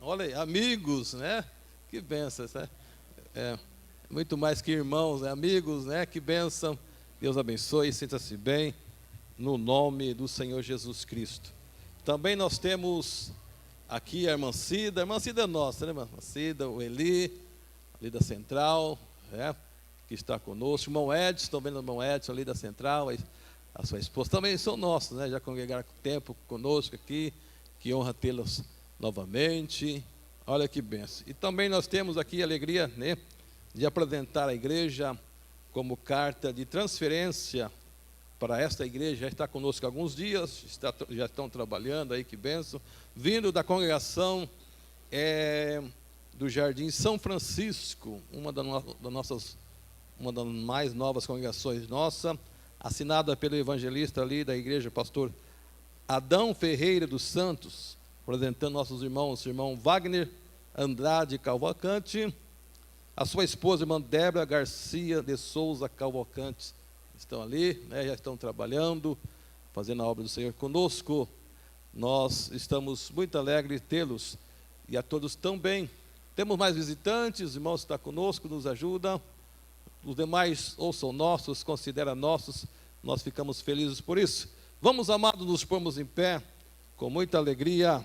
Olha aí, amigos, né? Que bênção, né? Muito mais que irmãos, né? Amigos, né? Que bênção. Deus abençoe, sinta-se bem, no nome do Senhor Jesus Cristo. Também nós temos aqui a irmã Cida é nossa, né, irmã Cida, o Eli, ali da Central, né? Que está conosco. O irmão Edson, estão vendo o irmão Edson ali da Central, a sua esposa, também são nossos, né? Já congregaram com tempo conosco aqui, que honra tê-los novamente. Olha que bênção. E também nós temos aqui a alegria, né, de apresentar a igreja como carta de transferência para esta igreja. Já está conosco há alguns dias, já estão trabalhando aí, que bênção. Vindo da congregação do Jardim São Francisco, uma das mais novas congregações nossa, assinada pelo evangelista ali da igreja, pastor Adão Ferreira dos Santos, apresentando nossos irmãos, irmão Wagner Andrade Cavalcante, a sua esposa, irmã Débora Garcia de Souza Cavalcante, estão ali, né, já estão trabalhando, fazendo a obra do Senhor conosco. Nós estamos muito alegres de tê-los, e a todos também. Temos mais visitantes, irmãos, está conosco, nos ajuda. Os demais ou são nossos, considera nossos, nós ficamos felizes por isso. Vamos, amados, nos pormos em pé, com muita alegria,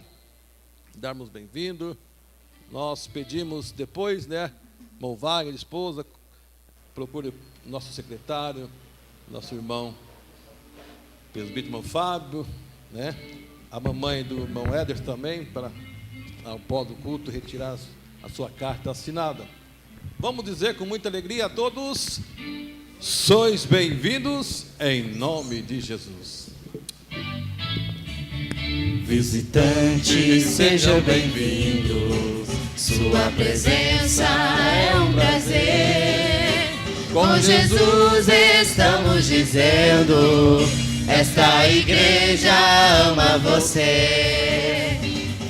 darmos bem-vindo. Nós pedimos depois, né, irmão Wagner, esposa, procure nosso secretário, nosso irmão presbítero, irmão Fábio, né, a mamãe do irmão Éder também, para ao pó do culto retirar a sua carta assinada. Vamos dizer com muita alegria a todos: sois bem-vindos em nome de Jesus. Visitantes, sejam bem-vindos. Sua presença é um prazer. Com Jesus estamos dizendo: esta igreja ama você.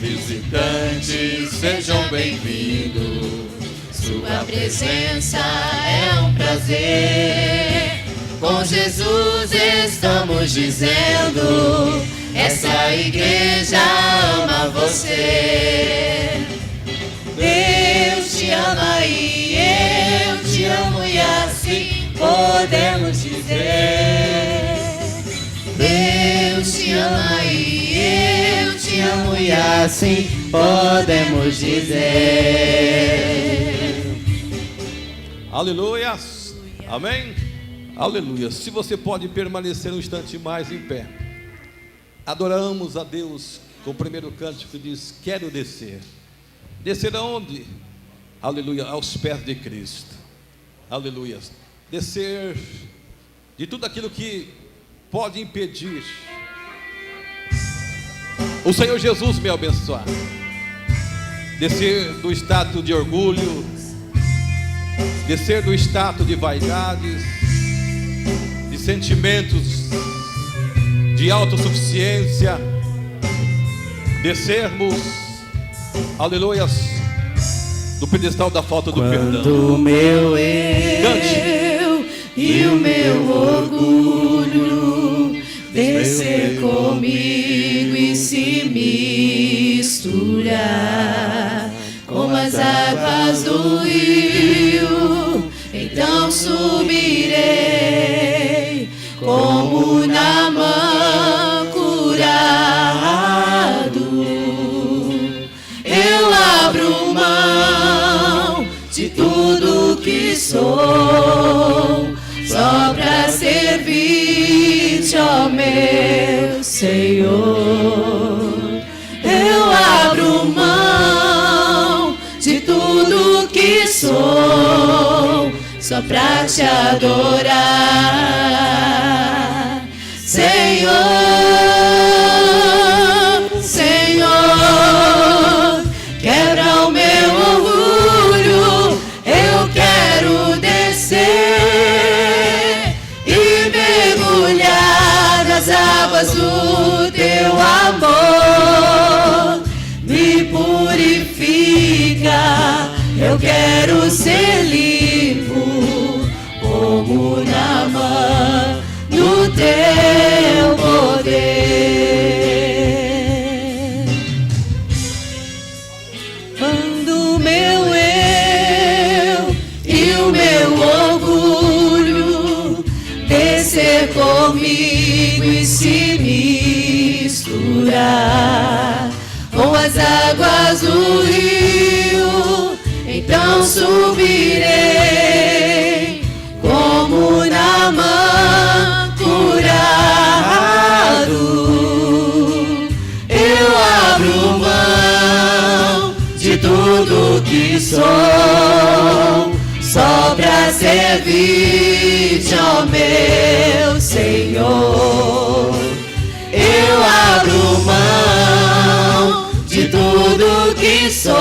Visitantes, sejam bem-vindos. Sua presença é um prazer. Com Jesus estamos dizendo: essa igreja ama você. Deus te ama e eu te amo, e assim podemos dizer. Deus te ama e eu te amo, e assim podemos dizer. Aleluia, amém, aleluia. Se você pode permanecer um instante mais em pé, adoramos a Deus com o primeiro cântico que diz: quero descer. Descer aonde? Aleluia, aos pés de Cristo. Aleluia. Descer de tudo aquilo que pode impedir o Senhor Jesus me abençoar. Descer do estado de orgulho, descer do estado de vaidades, de sentimentos de autossuficiência, descermos, aleluia, do pedestal da falta do perdão. Quando o meu Cante. eu e o meu orgulho descer comigo e se misturar com as águas do rio, então subirei como Naamã curado. Eu abro mão de tudo que sou, só pra servir-te, ó meu Senhor. Eu abro mão de tudo que sou, só pra te adorar, Senhor, Senhor. Quebra o meu orgulho, eu quero descer e mergulhar nas águas do teu amor. Me purifica, eu quero ser limpo como Naamã no teu poder. e se misturar com as águas do rio, então subirei como Naamã curado. Eu abro mão de tudo que sou, só pra servir-te, ó meu Senhor. Eu abro mão de tudo que sou,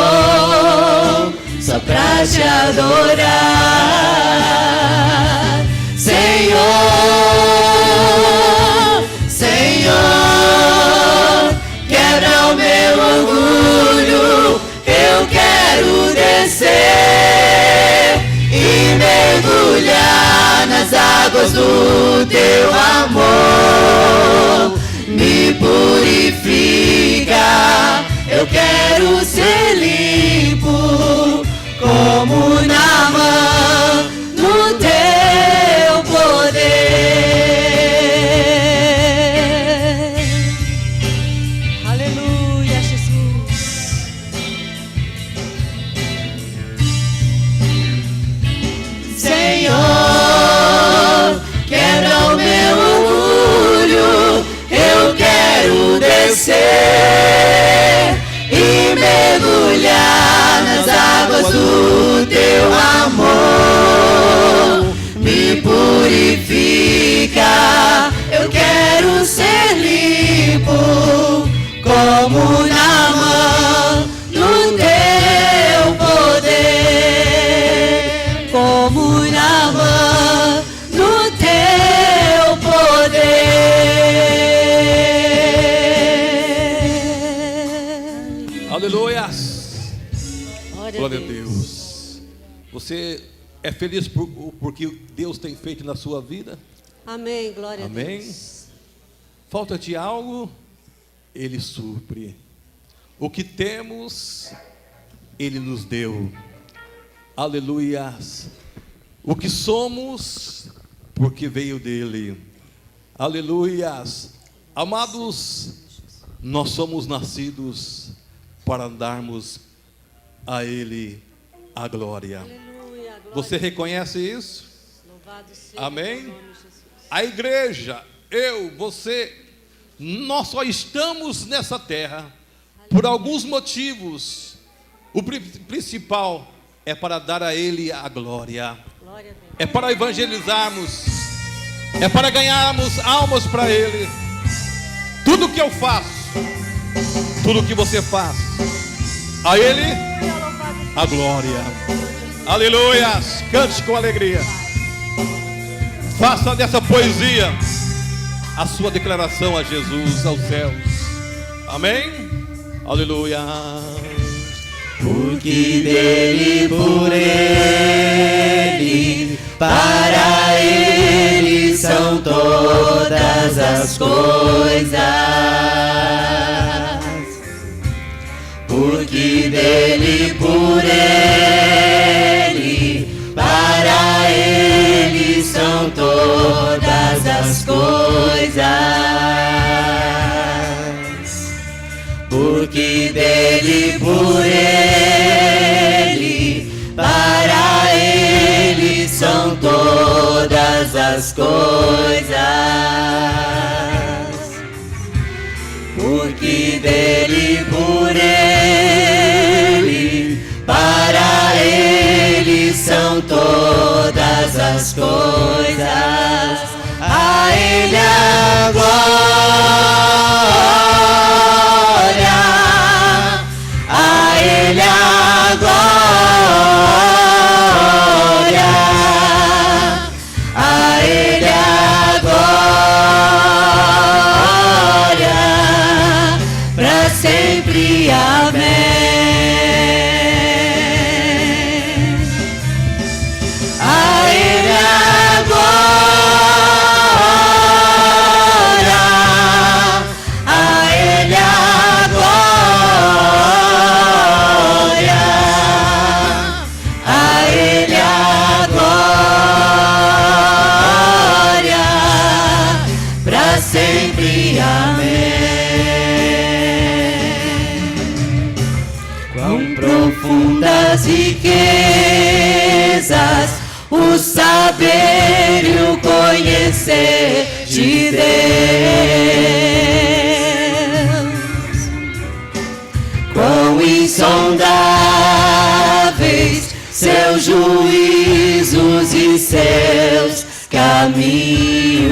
só pra te adorar, Senhor, Senhor. Quebra o meu orgulho, eu quero descer e mergulhar nas águas do teu amor. Me purifica, eu quero ser limpo como Naamã no teu poder. Aleluia, Jesus. Senhor, quebra o meu orgulho, eu quero descer e mergulhar nas águas do teu amor. Me purifica, eu quero ser limpo como Naamã no teu poder, como Naamã no teu poder. Aleluias. Glória a Deus. Você é feliz porque Deus tem feito na sua vida? Amém, glória Amém. a Deus. Falta-te algo? Ele supre. O que temos, Ele nos deu. Aleluias. O que somos, porque veio dele. Aleluias. Amados, nós somos nascidos para darmos a Ele a glória. Aleluia, glória. Você reconhece isso? Louvado seja Amém? o nome de Jesus. A igreja, eu, você, nós só estamos nessa terra por alguns motivos. O principal é para dar a Ele a glória. Glória a Deus. É para evangelizarmos. É para ganharmos almas para Ele. Tudo que eu faço, tudo que você faz, a Ele a glória. Aleluias. Cante com alegria. Faça dessa poesia a sua declaração a Jesus, aos céus. Amém? Aleluia. Porque dele, por ele, para ele são todas as coisas. Porque dele, por ele, para ele são todas as coisas. Porque dele, por ele, para ele são todas as coisas. Porque dele, por ele, para ele são todas as coisas. A ele a glória, a ele a glória, a ele a glória, pra sempre. das riquezas, o saber e o conhecer de Deus. Quão insondáveis seus juízos e seus caminhos.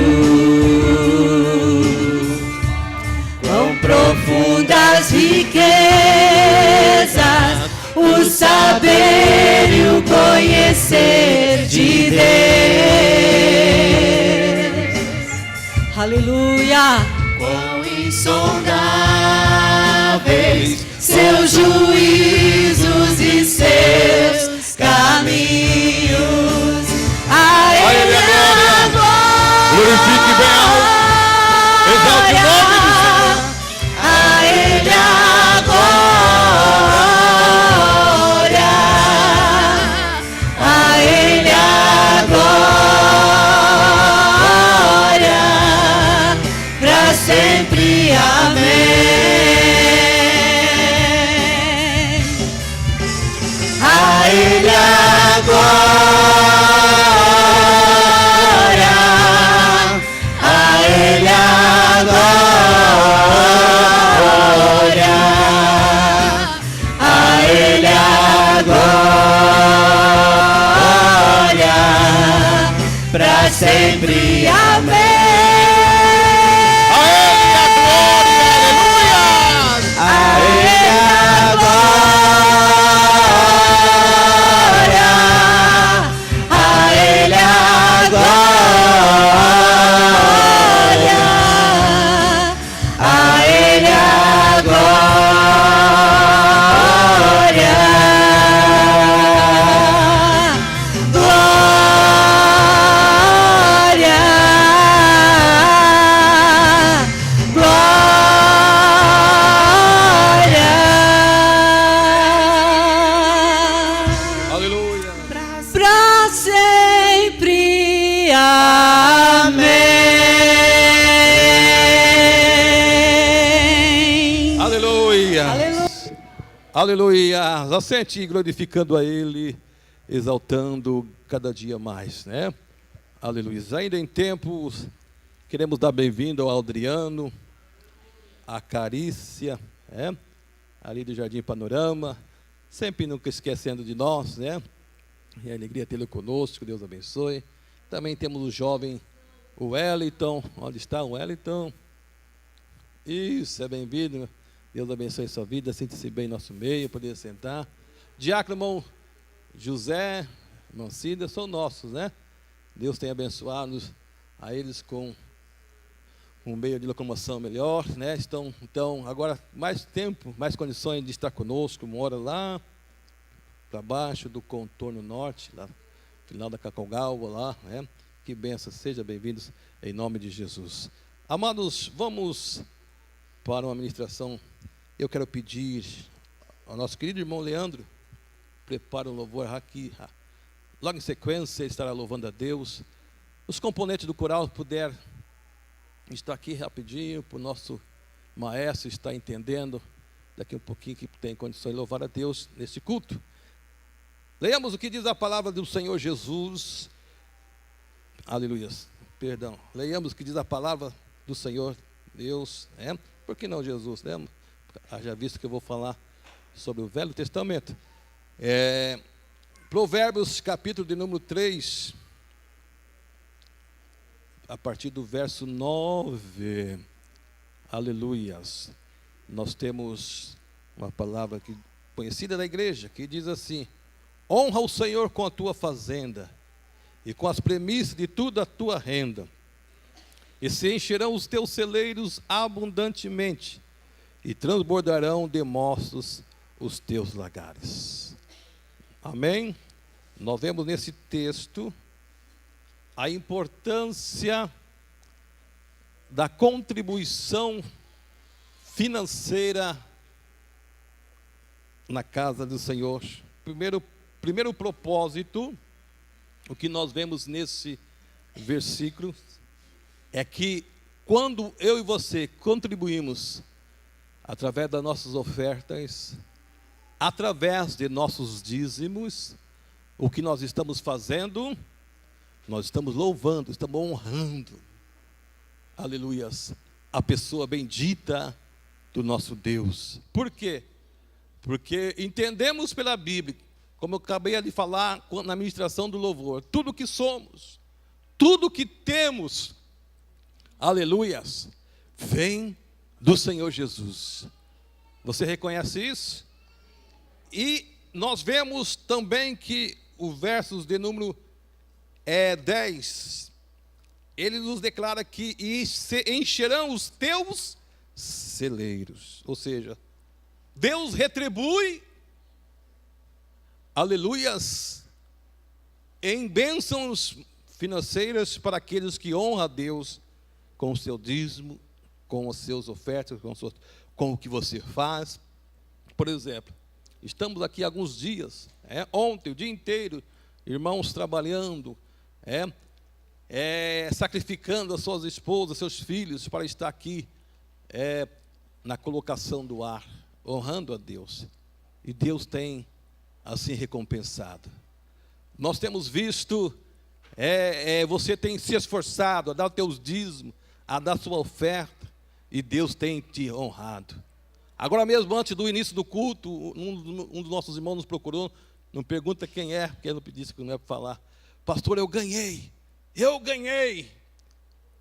Quão profundas riquezas, o saber e o conhecer de Deus. Aleluia! Quão insondáveis seus juízos e seus caminhos. A Ele a glória. Glorifique bem alto. Exalte o nome do Senhor. A Ele a glória. A Ele a glória. Pra sempre. Amém. A Ele a glória, a Ele a glória, a Ele a glória, pra sempre. Amém. A Ele a glória, a Ele a glória, a Ele a glória, glória. Aleluia. Pra sempre. Amém. Aleluia. Aleluia. Aleluia. Assente glorificando a Ele, exaltando cada dia mais, né? Aleluia. Ainda em tempos, queremos dar bem-vindo ao Adriano, a Carícia, né? Ali do Jardim Panorama, sempre nunca esquecendo de nós, né? E a alegria tê-lo conosco, Deus abençoe. Também temos o jovem, o Wellington. Onde está o Wellington? Isso, é bem-vindo. Deus abençoe sua vida, sinta-se bem em nosso meio, poder sentar. Diácono irmão José, irmão Cida, são nossos, né? Deus tem abençoado a eles com um meio de locomoção melhor, né? Então, agora mais tempo, mais condições de estar conosco, mora lá para baixo do contorno norte, lá no final da Cacaugaua, lá, né? Que bênção, sejam bem-vindos em nome de Jesus. Amados, vamos para uma ministração. Eu quero pedir ao nosso querido irmão Leandro, prepara um louvor aqui, logo em sequência ele estará louvando a Deus. Os componentes do coral puder estar aqui rapidinho, para o nosso maestro estar entendendo daqui um pouquinho que tem condições de louvar a Deus nesse culto. Leiamos o que diz a palavra do Senhor Jesus. Aleluia. Perdão. Leiamos o que diz a palavra do Senhor Deus, né? Por que não Jesus, né? Já visto que eu vou falar sobre o Velho Testamento. Provérbios, capítulo de número 3, a partir do verso 9. Aleluias. Nós temos uma palavra conhecida da igreja, que diz assim: honra o Senhor com a tua fazenda, e com as premissas de toda a tua renda, e se encherão os teus celeiros abundantemente, e transbordarão de moços os teus lagares. Amém? Nós vemos nesse texto a importância da contribuição financeira na casa do Senhor. Primeiro propósito, o que nós vemos nesse versículo, é que quando eu e você contribuímos através das nossas ofertas, através de nossos dízimos, o que nós estamos fazendo? Nós estamos louvando, estamos honrando, aleluias, a pessoa bendita do nosso Deus. Por quê? Porque entendemos pela Bíblia, como eu acabei de falar na ministração do louvor, tudo que somos, tudo que temos, aleluias, vem do Senhor Jesus. Você reconhece isso? E nós vemos também que o versos de número 10, ele nos declara que e se encherão os teus celeiros. Ou seja, Deus retribui, aleluias, em bênçãos financeiras para aqueles que honram a Deus com o seu dízimo, com as suas ofertas, com o que você faz. Por exemplo, estamos aqui alguns dias, ontem, o dia inteiro, irmãos trabalhando, sacrificando as suas esposas, seus filhos, para estar aqui na colocação do ar, honrando a Deus. E Deus tem assim recompensado. Nós temos visto, você tem se esforçado a dar os teus dízimos, a dar a sua oferta, e Deus tem te honrado. Agora mesmo, antes do início do culto, um dos nossos irmãos nos procurou, não pergunta quem é, porque ele disse que não é para falar. Pastor, eu ganhei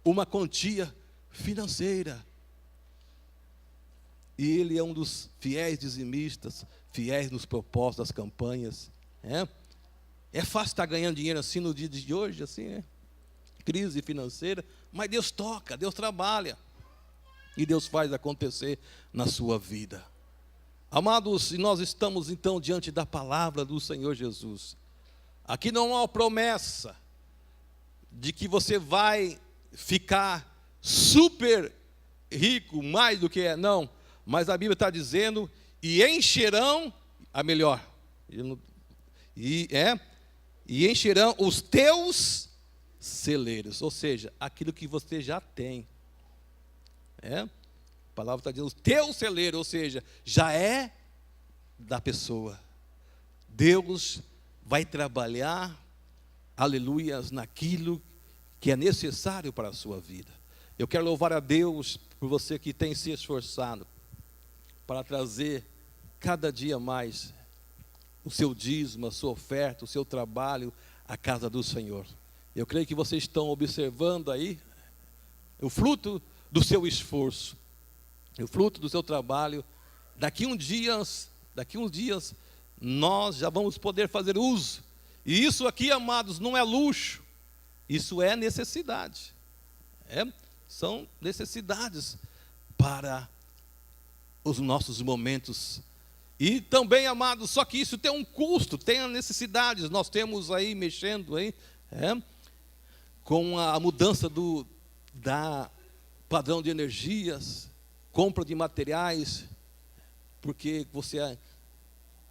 uma quantia financeira. E ele é um dos fiéis dizimistas, fiéis nos propósitos das campanhas. É fácil estar ganhando dinheiro assim no dia de hoje, assim, crise financeira, mas Deus toca, Deus trabalha. E Deus faz acontecer na sua vida. Amados, nós estamos então diante da palavra do Senhor Jesus. Aqui não há uma promessa de que você vai ficar super rico, mais do que não. Mas a Bíblia está dizendo, e encherão, a melhor, e encherão os teus celeiros, ou seja, aquilo que você já tem. A palavra está dizendo, o teu celeiro, ou seja, já é da pessoa. Deus vai trabalhar, aleluias, naquilo que é necessário para a sua vida. Eu quero louvar a Deus por você que tem se esforçado para trazer cada dia mais o seu dízimo, a sua oferta, o seu trabalho à casa do Senhor. Eu creio que vocês estão observando aí o fruto do seu esforço, o fruto do seu trabalho. Daqui uns dias, nós já vamos poder fazer uso. E isso aqui, amados, não é luxo, isso é necessidade. São necessidades para os nossos momentos. E também, amados, só que isso tem um custo, tem necessidades. Nós temos aí, mexendo aí, com a mudança da padrão de energias, compra de materiais, porque você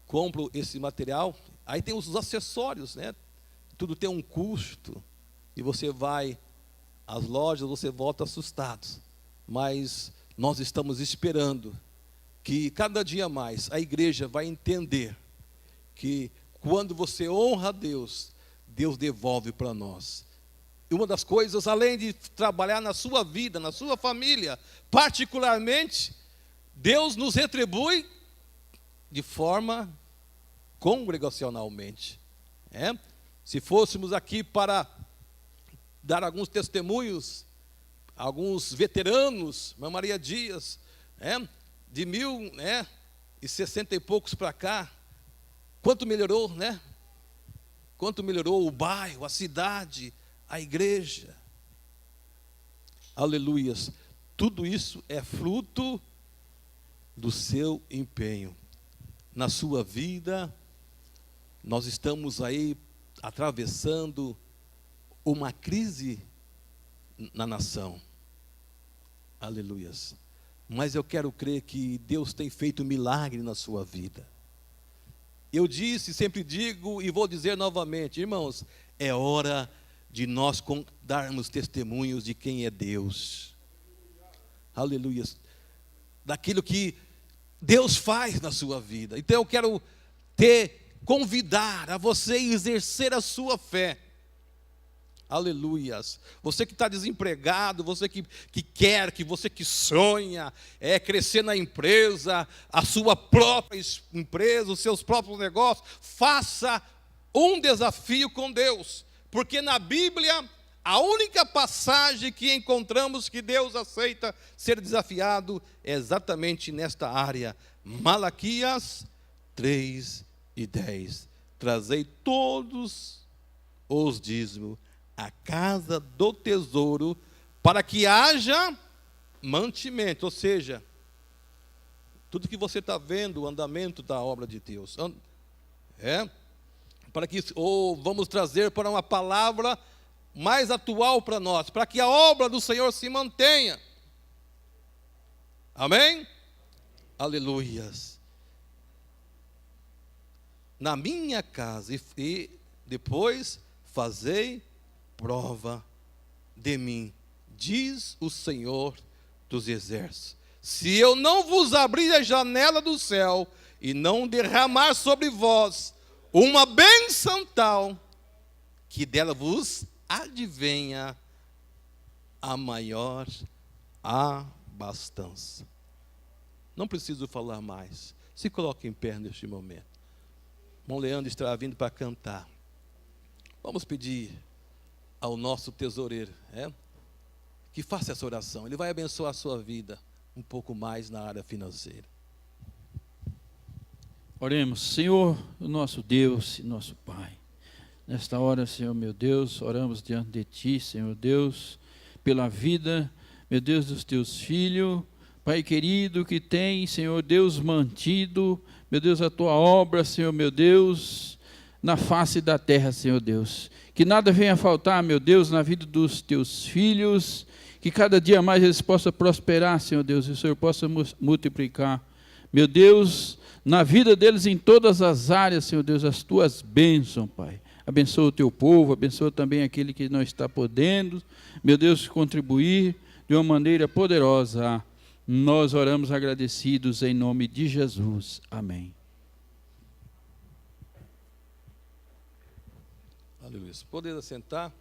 compra esse material, aí tem os acessórios, tudo tem um custo, e você vai às lojas, você volta assustado. Mas nós estamos esperando que cada dia mais a igreja vai entender que quando você honra a Deus, Deus devolve para nós. E uma das coisas, além de trabalhar na sua vida, na sua família, particularmente, Deus nos retribui de forma congregacionalmente. Se fôssemos aqui para dar alguns testemunhos, alguns veteranos, Irmã Maria Dias, de 1060 e poucos para cá, quanto melhorou, Quanto melhorou o bairro, a cidade, a igreja. Aleluias. Tudo isso é fruto do seu empenho. Na sua vida, nós estamos aí atravessando uma crise na nação. Aleluias. Mas eu quero crer que Deus tem feito milagre na sua vida. Eu disse, sempre digo e vou dizer novamente, irmãos, é hora de nós darmos testemunhos de quem é Deus. Aleluia. Daquilo que Deus faz na sua vida. Então eu quero convidar a você a exercer a sua fé. Aleluias. Você que está desempregado, você que quer, você que sonha crescer na empresa, a sua própria empresa, os seus próprios negócios, faça um desafio com Deus, porque na Bíblia a única passagem que encontramos que Deus aceita ser desafiado é exatamente nesta área. Malaquias 3:10. Trazei todos os dízimos à casa do tesouro, para que haja mantimento. Ou seja, tudo que você está vendo, o andamento da obra de Deus, para que, ou vamos trazer para uma palavra mais atual para nós, para que a obra do Senhor se mantenha. Amém? Aleluias. Na minha casa, e depois fazei prova de mim, diz o Senhor dos exércitos, se eu não vos abrir a janela do céu e não derramar sobre vós uma bênção tal, que dela vos advenha a maior abastança. Não preciso falar mais. Se coloque em pé neste momento. Irmão Leandro estará vindo para cantar. Vamos pedir ao nosso tesoureiro, que faça essa oração. Ele vai abençoar a sua vida um pouco mais na área financeira. Oremos. Senhor, o nosso Deus e nosso Pai, nesta hora, Senhor meu Deus, oramos diante de Ti, Senhor Deus, pela vida, meu Deus, dos Teus filhos, Pai querido, que tem, Senhor Deus, mantido, meu Deus, a Tua obra, Senhor meu Deus, na face da terra, Senhor Deus. Que nada venha faltar, meu Deus, na vida dos Teus filhos, que cada dia mais eles possam prosperar, Senhor Deus, e o Senhor possa multiplicar, meu Deus, na vida deles em todas as áreas, Senhor Deus, as Tuas bênçãos, Pai. Abençoa o Teu povo, abençoa também aquele que não está podendo, meu Deus, contribuir de uma maneira poderosa. Nós oramos agradecidos em nome de Jesus. Amém. Aleluia. Poder assentar.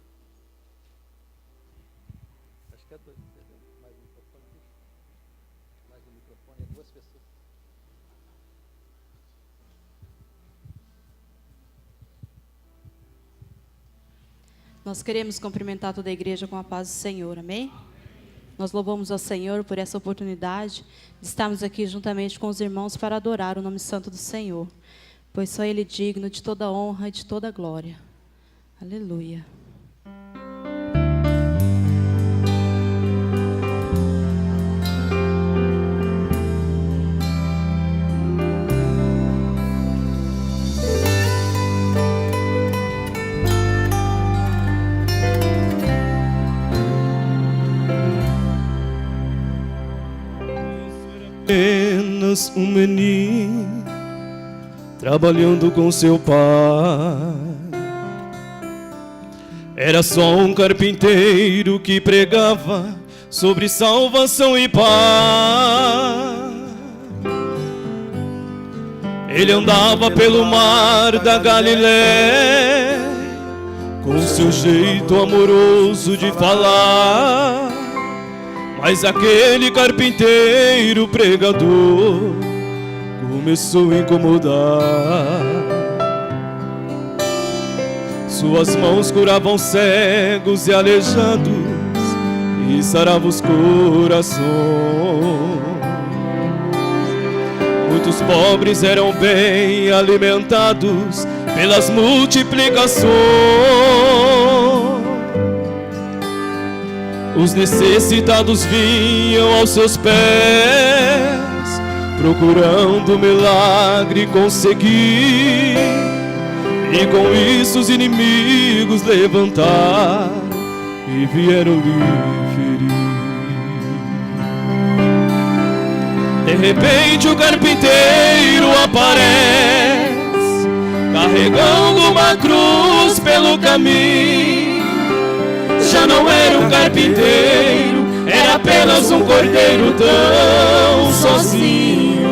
Acho que mais um microfone, duas pessoas. Nós queremos cumprimentar toda a igreja com a paz do Senhor, amém? Nós louvamos ao Senhor por essa oportunidade de estarmos aqui juntamente com os irmãos para adorar o nome santo do Senhor, pois só Ele é digno de toda honra e de toda glória. Aleluia. Apenas um menino trabalhando com seu pai. Era só um carpinteiro que pregava sobre salvação e paz. Ele andava pelo mar da Galiléia com seu jeito amoroso de falar. Mas aquele carpinteiro pregador começou a incomodar. Suas mãos curavam cegos e aleijados e saravam os corações. Muitos pobres eram bem alimentados pelas multiplicações. Os necessitados vinham aos seus pés, procurando milagre conseguir. E com isso os inimigos levantaram e vieram lhe ferir. De repente o carpinteiro aparece, carregando uma cruz pelo caminho. Já não era um carpinteiro, era era apenas um cordeiro tão sozinho.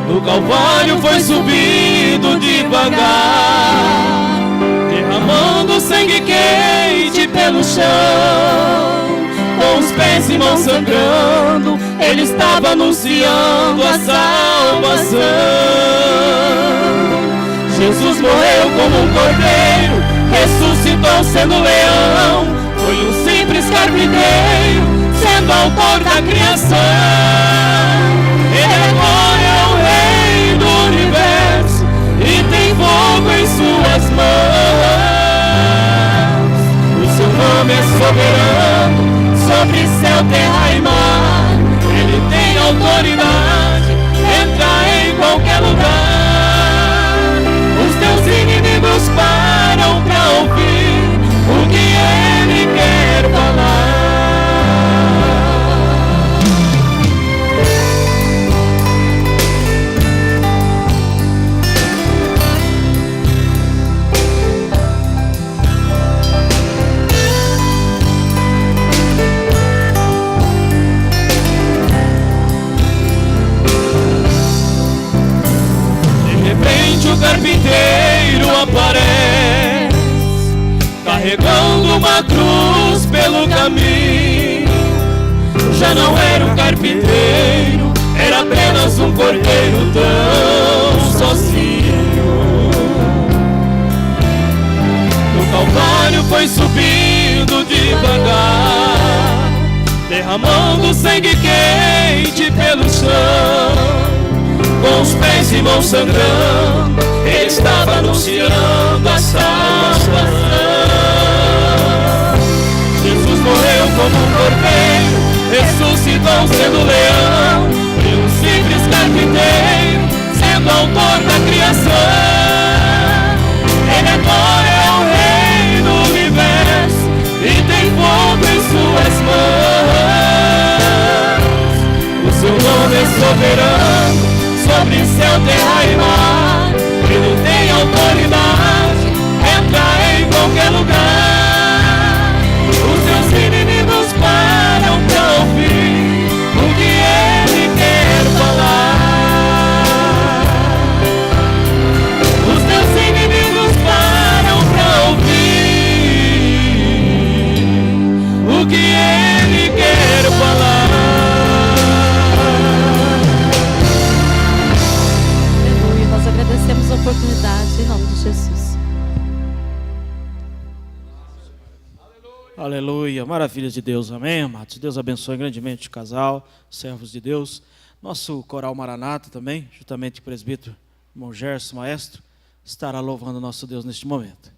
No Calvário foi subido devagar, derramando sangue quente pelo chão. Com os pés e mãos sangrando, ele estava anunciando a salvação. Jesus morreu como um cordeiro, ressuscitou sendo leão. Foi um simples carpinteiro, sendo autor da criação. Ele agora é o rei do universo e tem fogo em suas mãos. O seu nome é soberano sobre céu, terra e mar. Ele tem autoridade, entra em qualquer lugar. Os teus inimigos param pra ouvir o que ele quer falar. O carpinteiro aparece, carregando uma cruz pelo caminho. Já não era um carpinteiro, era apenas um cordeiro tão sozinho. No Calvário foi subindo devagar, derramando sangue quente pelo chão. Com os pés e mãos sangrando, ele estava anunciando a salvação. Jesus morreu como um cordeiro, ressuscitou sendo leão. Foi um simples carpinteiro, sendo autor da criação. Ele agora é o rei do universo e tem fogo em suas mãos. O seu nome é soberano sobre céu, terra e mar. Ele tem autoridade, entra em qualquer lugar. Os seus inimigos param pra ouvir o que ele quer falar. Os teus inimigos param pra ouvir o que ele quer falar. Agradecemos a oportunidade em nome de Jesus. Aleluia, maravilhas de Deus, amém, amados? Deus abençoe grandemente o casal, servos de Deus. Nosso coral Maranata também, juntamente com o presbítero irmão Gerson, maestro, estará louvando o nosso Deus neste momento.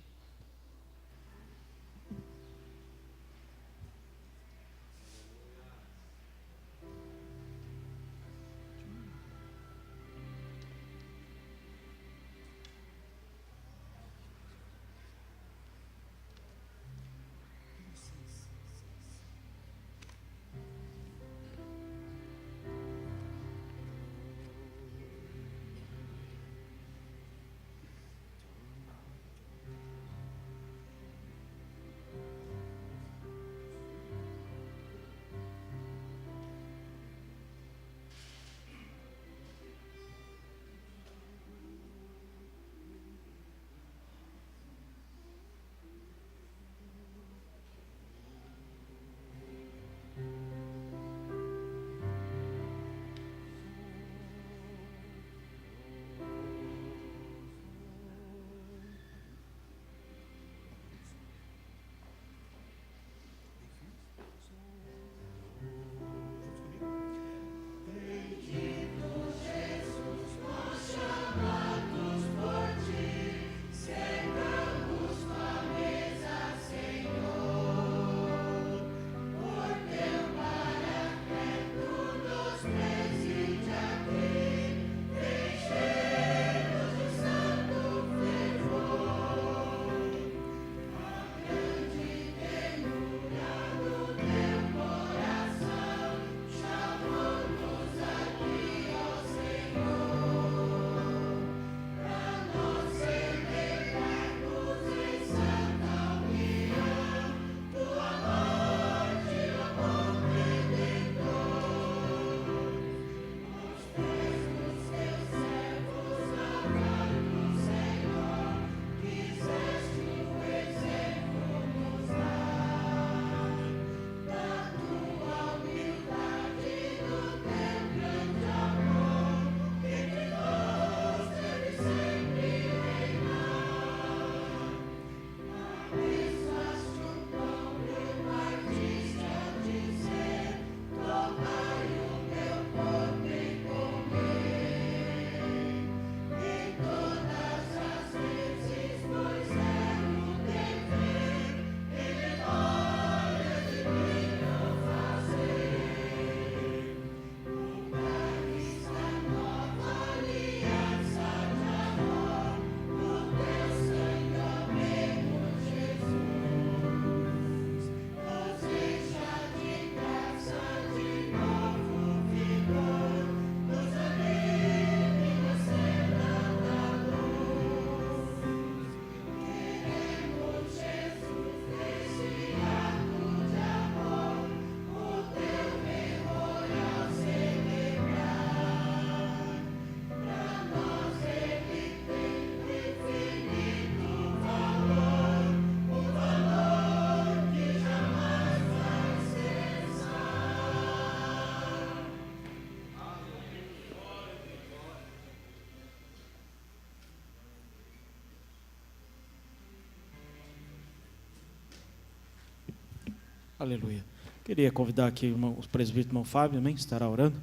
Aleluia. Queria convidar aqui o presbítero irmão Fábio, amém? Estará orando.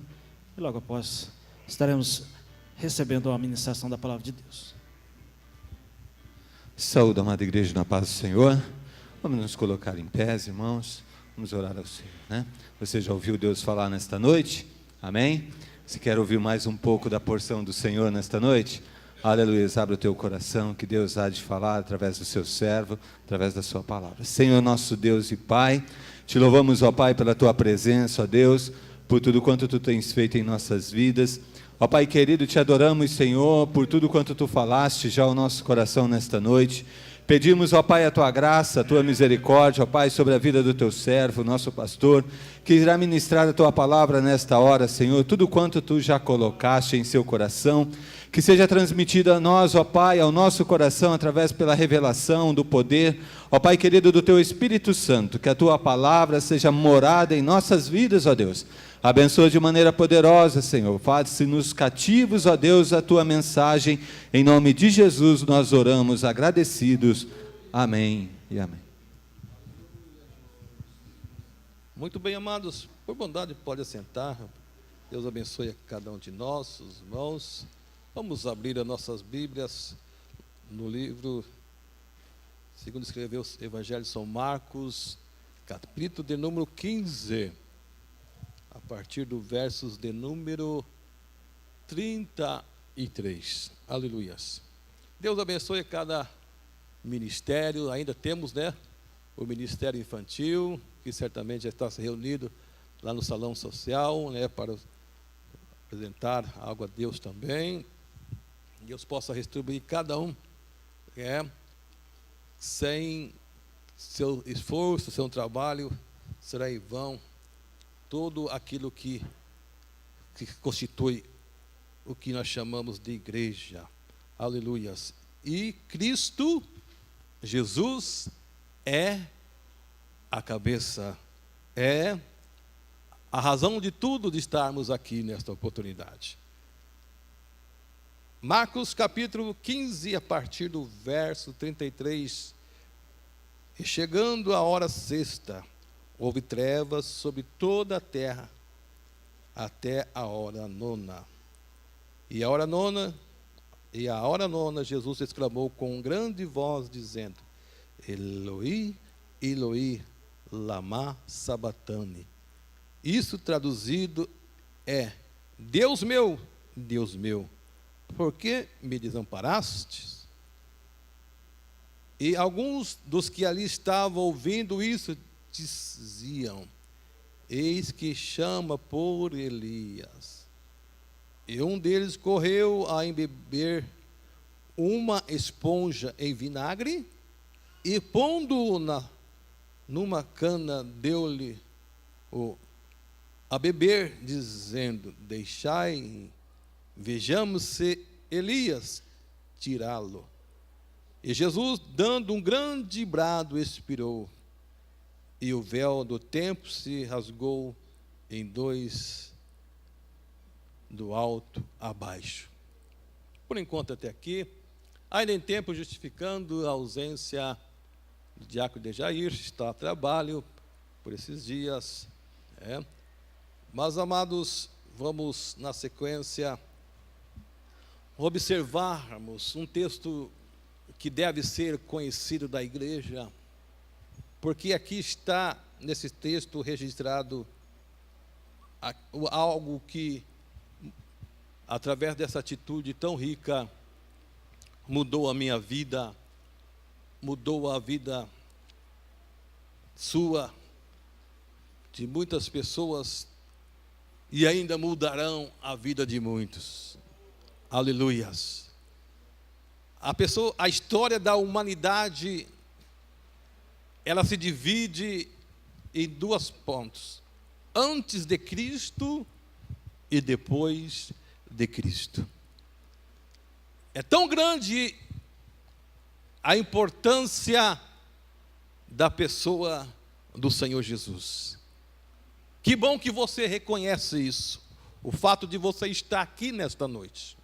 E logo após estaremos recebendo a ministração da palavra de Deus. Saúde, amada igreja, na paz do Senhor. Vamos nos colocar em pés, irmãos. Vamos orar ao Senhor, né? Você já ouviu Deus falar nesta noite? Amém? Você quer ouvir mais um pouco da porção do Senhor nesta noite? Aleluia, abre o teu coração, que Deus há de falar através do seu servo, através da sua palavra. Senhor, nosso Deus e Pai, te louvamos, ó Pai, pela tua presença, ó Deus, por tudo quanto tu tens feito em nossas vidas. Ó Pai querido, te adoramos, Senhor, por tudo quanto tu falaste já ao nosso coração nesta noite. Pedimos, ó Pai, a tua graça, a tua misericórdia, ó Pai, sobre a vida do teu servo, nosso pastor, que irá ministrar a tua palavra nesta hora, Senhor, tudo quanto tu já colocaste em seu coração, que seja transmitido a nós, ó Pai, ao nosso coração, através pela revelação do poder, ó Pai querido, do teu Espírito Santo, que a tua palavra seja morada em nossas vidas, ó Deus. Abençoa de maneira poderosa, Senhor. Faz-nos cativos, ó Deus, a tua mensagem. Em nome de Jesus nós oramos agradecidos. Amém e amém. Muito bem, amados. Por bondade, pode assentar. Deus abençoe a cada um de nós, os irmãos. Vamos abrir as nossas Bíblias no livro, segundo escreveu o Evangelho de São Marcos, capítulo de número 15. A partir do versos de número 33. Aleluias. Deus abençoe cada ministério. Ainda temos, né, o Ministério Infantil, que certamente já está se reunido lá no Salão Social, né, para apresentar algo a Deus também. Deus possa retribuir cada um, sem seu esforço, seu trabalho, será em vão. Tudo aquilo que constitui o que nós chamamos de igreja. Aleluias. E Cristo, Jesus, é a cabeça, é a razão de tudo de estarmos aqui nesta oportunidade. Marcos capítulo 15, a partir do verso 33. E chegando a hora sexta, houve trevas sobre toda a terra, até a hora nona. E a hora nona, Jesus exclamou com grande voz, dizendo: Eloi, Eloi, lama sabatani. Isso traduzido é: Deus meu, por que me desamparastes? E alguns dos que ali estavam ouvindo isso diziam: eis que chama por Elias. E um deles correu a embeber uma esponja em vinagre e, pondo-o numa cana, deu-lhe a beber, dizendo: deixai, vejamos se Elias tirá-lo. E Jesus, dando um grande brado, expirou. E o véu do templo se rasgou em dois, do alto a baixo. Por enquanto até aqui, ainda em tempo justificando a ausência do diácono de Jair, está a trabalho por esses dias. Mas, amados, vamos na sequência observarmos um texto que deve ser conhecido da igreja, porque aqui está, nesse texto, registrado algo que, através dessa atitude tão rica, mudou a minha vida, mudou a vida sua, de muitas pessoas, e ainda mudarão a vida de muitos. Aleluias. A história da humanidade, ela se divide em dois pontos: antes de Cristo e depois de Cristo. É tão grande a importância da pessoa do Senhor Jesus. Que bom que você reconhece isso, o fato de você estar aqui nesta noite.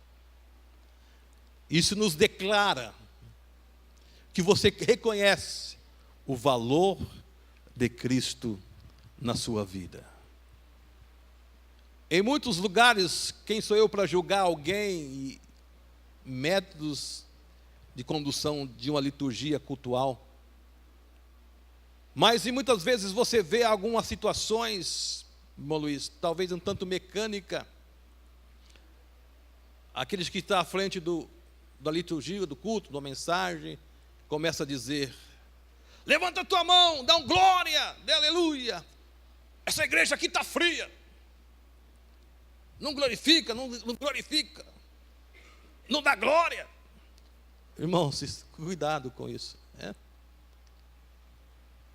Isso nos declara que você reconhece o valor de Cristo na sua vida. Em muitos lugares, quem sou eu para julgar alguém e métodos de condução de uma liturgia cultual? Mas e muitas vezes você vê algumas situações, irmão Luiz, talvez um tanto mecânica. Aqueles que estão à frente da liturgia, do culto, da mensagem, começa a dizer: levanta a tua mão, dá um glória, dê aleluia. Essa igreja aqui está fria. Não glorifica, não glorifica. Não dá glória. Irmãos, cuidado com isso.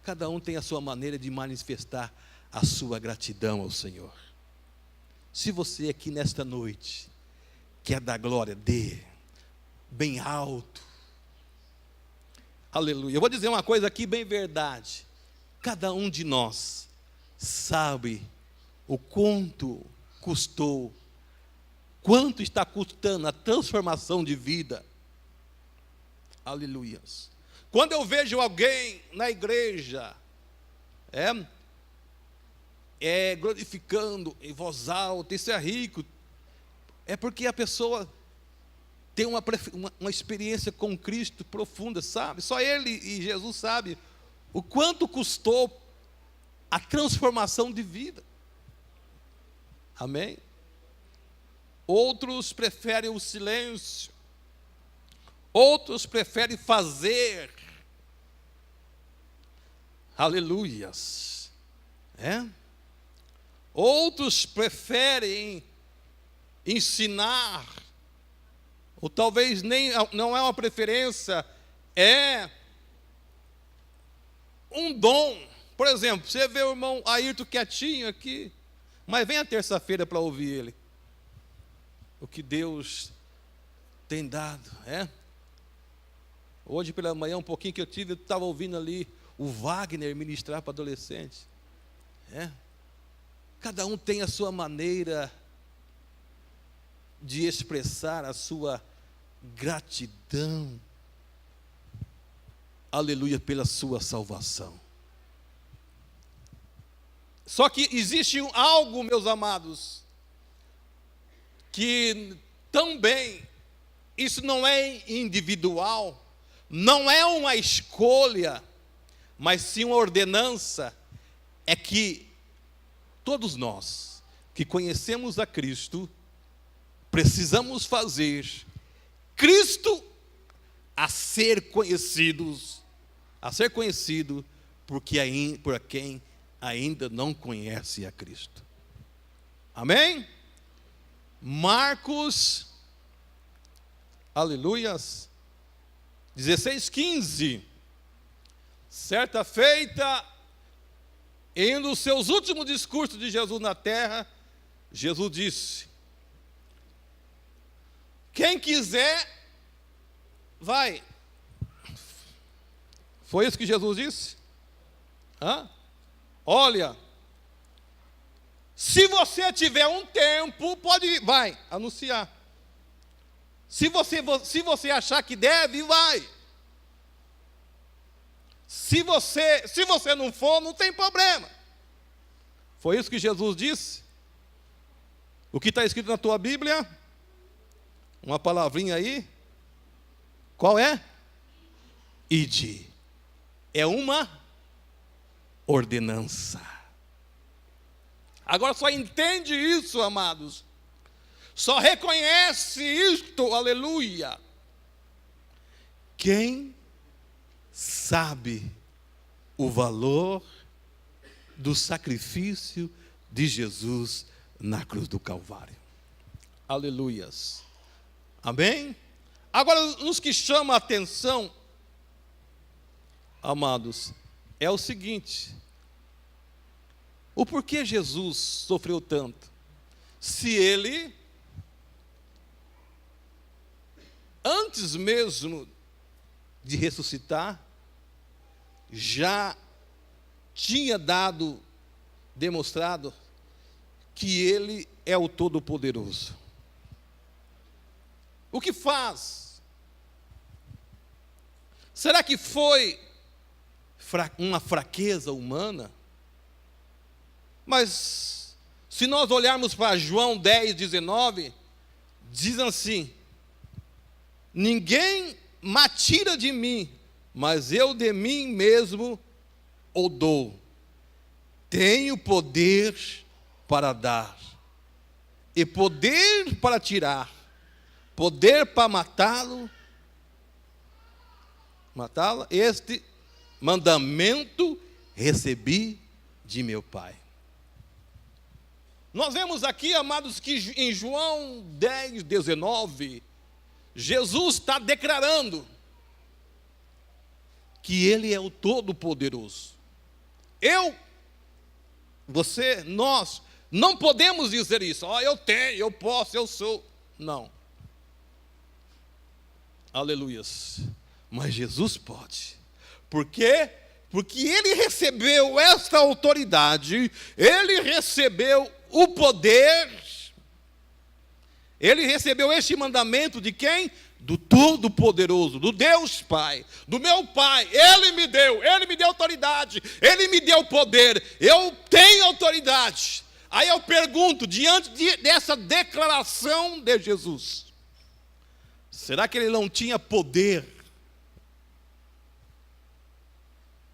Cada um tem a sua maneira de manifestar a sua gratidão ao Senhor. Se você aqui nesta noite quer dar glória, dê bem alto. Aleluia. Eu vou dizer uma coisa aqui bem verdade. Cada um de nós sabe o quanto custou, quanto está custando a transformação de vida. Aleluias. Quando eu vejo alguém na igreja glorificando em voz alta, isso é rico, é porque a pessoa tem uma experiência com Cristo profunda, sabe? Só Ele e Jesus sabem o quanto custou a transformação de vida. Amém? Outros preferem o silêncio, outros preferem fazer. Aleluias. Outros preferem ensinar, ou talvez nem não é uma preferência, é um dom. Por exemplo, você vê o irmão Ayrton quietinho aqui, mas vem a terça-feira para ouvir ele. O que Deus tem dado, Hoje pela manhã, um pouquinho que eu tive, eu estava ouvindo ali o Wagner ministrar para adolescentes. Cada um tem a sua maneira de expressar a sua gratidão. Aleluia, pela sua salvação. Só que existe algo, meus amados, que também, isso não é individual, não é uma escolha, mas sim uma ordenança, é que todos nós que conhecemos a Cristo, precisamos fazer Cristo a ser conhecido por quem ainda não conhece a Cristo. Amém? Marcos, aleluias, 16:15. Certa feita, em um dos seus últimos discursos de Jesus na terra, Jesus disse: quem quiser, vai. Foi isso que Jesus disse? Olha, se você tiver um tempo, vai anunciar. Se você achar que deve, vai. Se você não for, não tem problema. Foi isso que Jesus disse? O que está escrito na tua Bíblia? Uma palavrinha aí. Qual é? Ide. É uma ordenança. Agora só entende isso, amados. Só reconhece isto, aleluia, quem sabe o valor do sacrifício de Jesus na cruz do Calvário. Aleluias. Amém? Agora, nos que chama a atenção, amados, é o seguinte: o porquê Jesus sofreu tanto? Se ele, antes mesmo de ressuscitar, já tinha demonstrado que ele é o Todo-Poderoso. O que faz? Será que foi uma fraqueza humana? Mas, se nós olharmos para João 10, 19, diz assim: ninguém me tira de mim, mas eu de mim mesmo o dou. Tenho poder para dar, e poder para tirar, poder para matá-lo, este mandamento recebi de meu Pai. Nós vemos aqui, amados, que em João 10, 19, Jesus está declarando que Ele é o Todo-Poderoso. Você, nós, não podemos dizer isso. Eu tenho, eu posso, eu sou. Não. Aleluias. Mas Jesus pode. Por quê? Porque Ele recebeu esta autoridade, Ele recebeu o poder, Ele recebeu este mandamento de quem? Do Todo-Poderoso, do Deus Pai, do meu Pai. Ele me deu autoridade, Ele me deu poder, eu tenho autoridade. Aí eu pergunto, diante dessa declaração de Jesus, será que Ele não tinha poder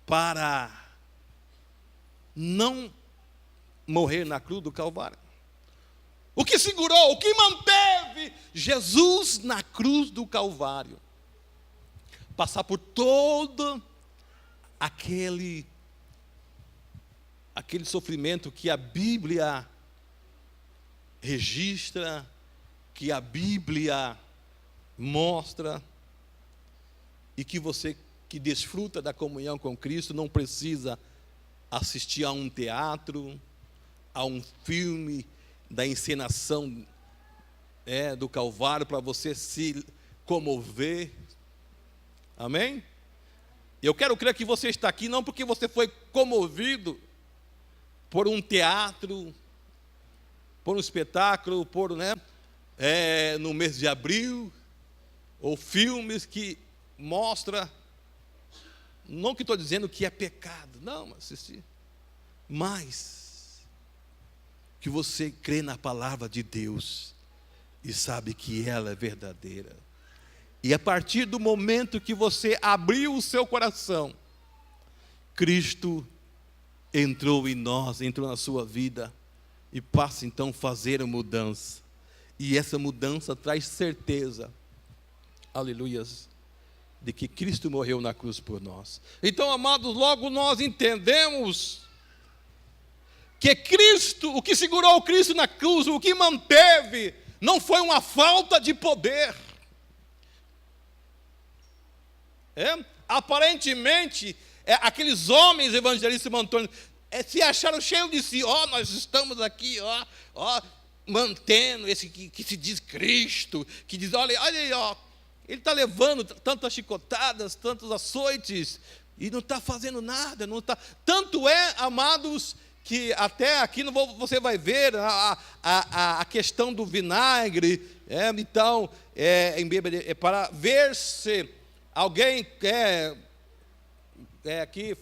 para não morrer na cruz do Calvário? O que segurou, o que manteve Jesus na cruz do Calvário? Passar por todo aquele sofrimento que a Bíblia registra, que a Bíblia mostra, e que você que desfruta da comunhão com Cristo não precisa assistir a um teatro, a um filme da encenação do Calvário para você se comover. Amém? Eu quero crer que você está aqui não porque você foi comovido por um teatro, por um espetáculo, no mês de abril, ou filmes que mostram, não que estou dizendo que é pecado, não, assistir, mas que você crê na palavra de Deus e sabe que ela é verdadeira. E a partir do momento que você abriu o seu coração, Cristo entrou em nós, entrou na sua vida, e passa então a fazer a mudança. E essa mudança traz certeza, aleluias, de que Cristo morreu na cruz por nós. Então, amados, logo nós entendemos que Cristo, o que segurou Cristo na cruz, o que manteve, não foi uma falta de poder. Aparentemente, aqueles homens evangelistas se acharam cheios de si. Nós estamos aqui, mantendo esse que se diz Cristo, que diz, olha aí, ele está levando tantas chicotadas, tantos açoites, e não está fazendo nada, não está. Tanto é, amados, que até aqui você vai ver a questão do vinagre, então, para ver se alguém aqui,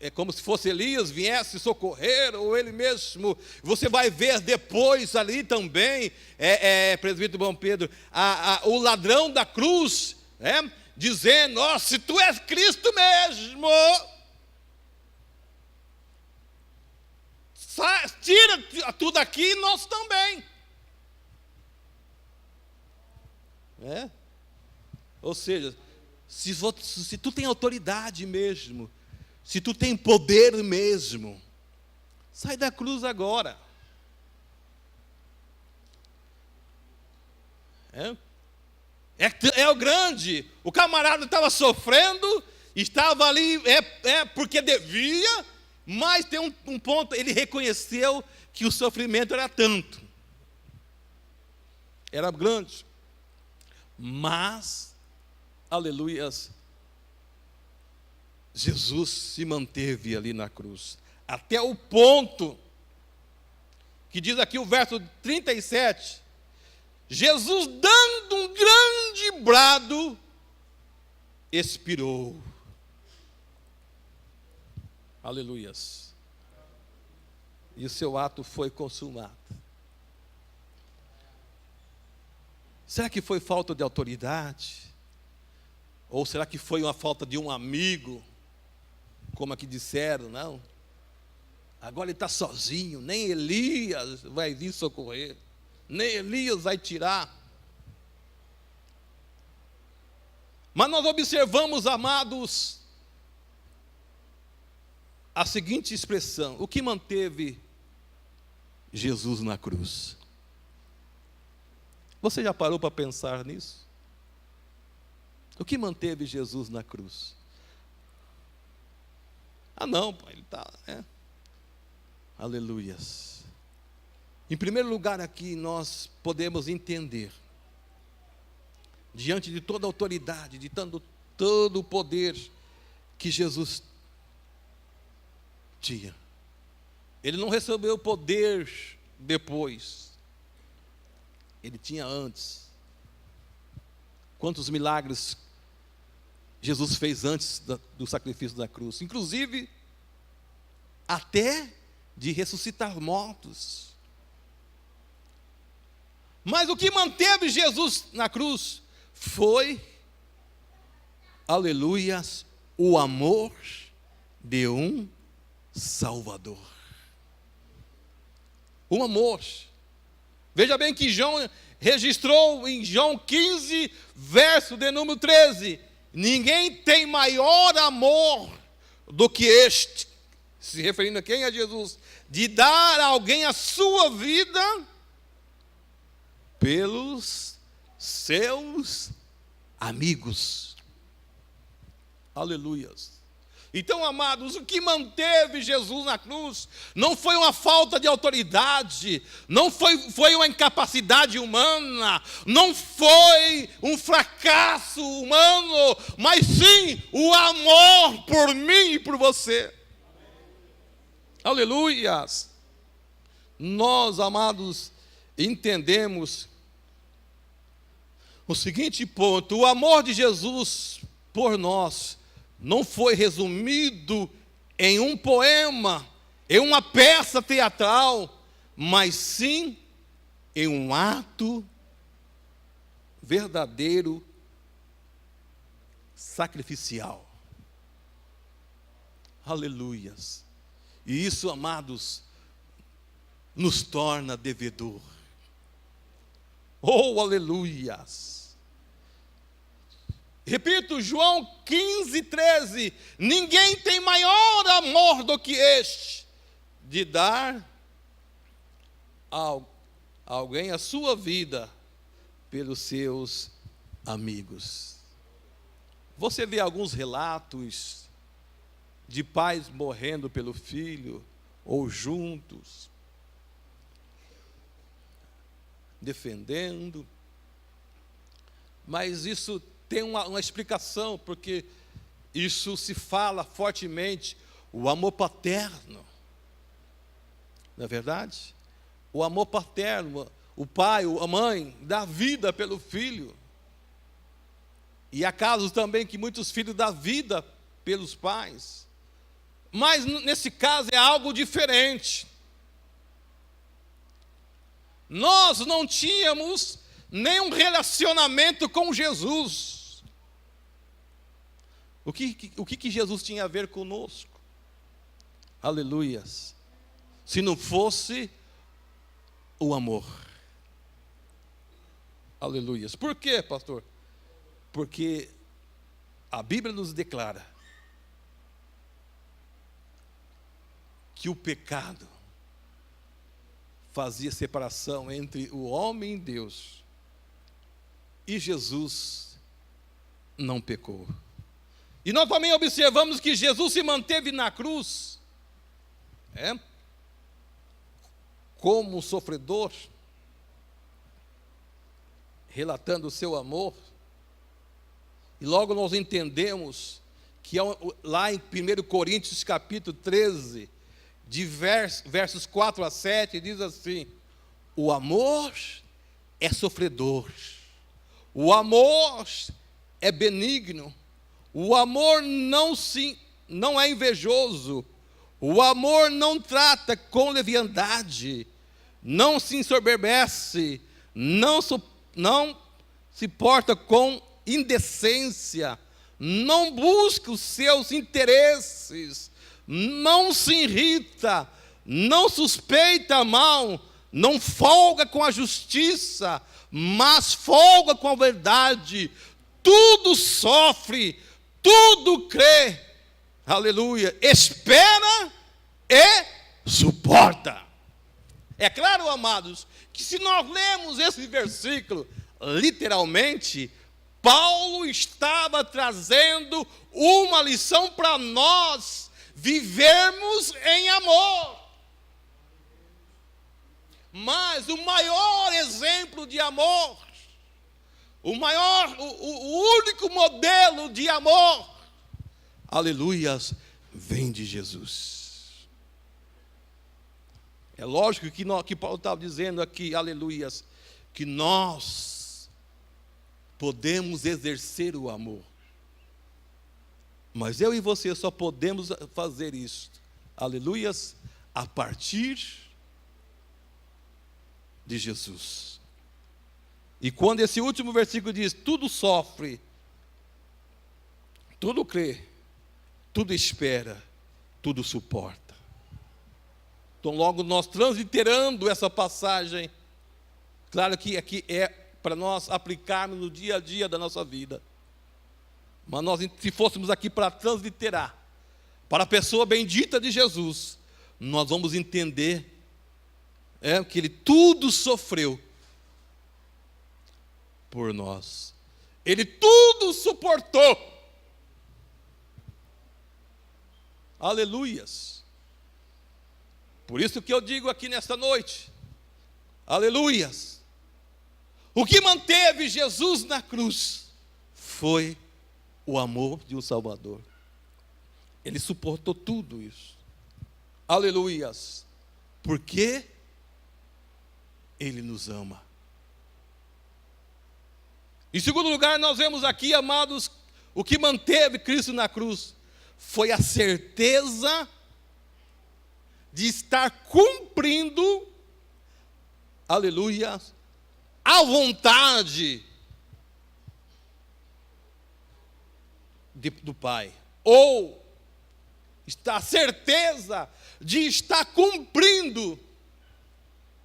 é como se fosse Elias viesse socorrer, ou ele mesmo. Você vai ver depois ali também, presbítero Dom Pedro, o ladrão da cruz, dizendo, se tu és Cristo mesmo, tira tudo aqui e nós também. Ou seja, se tu tem autoridade mesmo, se tu tem poder mesmo, sai da cruz agora. É o grande. O camarada estava sofrendo, estava ali, porque devia, mas tem um ponto, ele reconheceu que o sofrimento era tanto. Era grande. Mas, aleluias, Jesus se manteve ali na cruz, até o ponto, que diz aqui o verso 37, Jesus, dando um grande brado, expirou. Aleluias. e o seu ato foi consumado. Será que foi falta de autoridade? Ou será que foi uma falta de um amigo? Como aqui disseram, não? Agora ele está sozinho, nem Elias vai vir socorrer, nem Elias vai tirar. Mas nós observamos, amados, a seguinte expressão: o que manteve Jesus na cruz? Você já parou para pensar nisso? O que manteve Jesus na cruz? Ah, não, ele está, Aleluias. Em primeiro lugar, aqui nós podemos entender, diante de toda a autoridade, de todo o poder que Jesus tinha, ele não recebeu o poder depois, ele tinha antes. Quantos milagres Jesus fez antes do sacrifício da cruz, inclusive até de ressuscitar mortos. Mas o que manteve Jesus na cruz foi, aleluias, o amor de um Salvador. O amor. Veja bem que João registrou em João 15, verso de número 13: ninguém tem maior amor do que este, se referindo a quem? A Jesus, de dar a alguém a sua vida pelos seus amigos. Aleluias. Então, amados, o que manteve Jesus na cruz não foi uma falta de autoridade, não foi uma incapacidade humana, não foi um fracasso humano, mas sim o amor por mim e por você. Aleluias. Nós, amados, entendemos o seguinte ponto: o amor de Jesus por nós não foi resumido em um poema, em uma peça teatral, mas sim em um ato verdadeiro, sacrificial. Aleluias. E isso, amados, nos torna devedor. Oh, aleluias. Repito, João 15, 13. Ninguém tem maior amor do que este, de dar a alguém a sua vida pelos seus amigos. Você vê alguns relatos de pais morrendo pelo filho, ou juntos, defendendo, mas isso tem uma explicação, porque isso se fala fortemente, o amor paterno, não é verdade? O amor paterno, o pai, a mãe, dá vida pelo filho, e há casos também que muitos filhos dão vida pelos pais, mas nesse caso é algo diferente. Nós não tínhamos nenhum relacionamento com Jesus. O que Jesus tinha a ver conosco? Aleluias. Se não fosse o amor. Aleluias. Por quê, pastor? Porque a Bíblia nos declara que o pecado fazia separação entre o homem e Deus. E Jesus não pecou. E nós também observamos que Jesus se manteve na cruz, como um sofredor, relatando o seu amor. E logo nós entendemos que lá em 1 Coríntios capítulo 13, de versos 4 a 7, diz assim: o amor é sofredor, o amor é benigno, o amor não é invejoso, O amor não trata com leviandade, não se ensoberbece, não se porta com indecência, não busca os seus interesses, não se irrita, não suspeita mal, não folga com a justiça, mas folga com a verdade. Tudo sofre, tudo crê, aleluia, espera e suporta. É claro, amados, que se nós lemos esse versículo literalmente, Paulo estava trazendo uma lição para nós vivermos em amor. Mas o maior exemplo de amor, o único modelo de amor, aleluias, vem de Jesus. É lógico que Paulo estava dizendo aqui, aleluias, que nós podemos exercer o amor. Mas eu e você só podemos fazer isso, aleluias, a partir de Jesus. E quando esse último versículo diz, tudo sofre, tudo crê, tudo espera, tudo suporta. Então logo nós transliterando essa passagem, claro que aqui é para nós aplicarmos no dia a dia da nossa vida. Mas nós, se fôssemos aqui para transliterar, para a pessoa bendita de Jesus, nós vamos entender que Ele tudo sofreu por nós. Ele tudo suportou. Aleluias. Por isso que eu digo aqui nesta noite, aleluias, o que manteve Jesus na cruz foi o amor de um Salvador. Ele suportou tudo isso. Aleluias. Porque Ele nos ama. Em segundo lugar, nós vemos aqui, amados, o que manteve Cristo na cruz foi a certeza de estar cumprindo, aleluia, a vontade do Pai. Ou a certeza de estar cumprindo,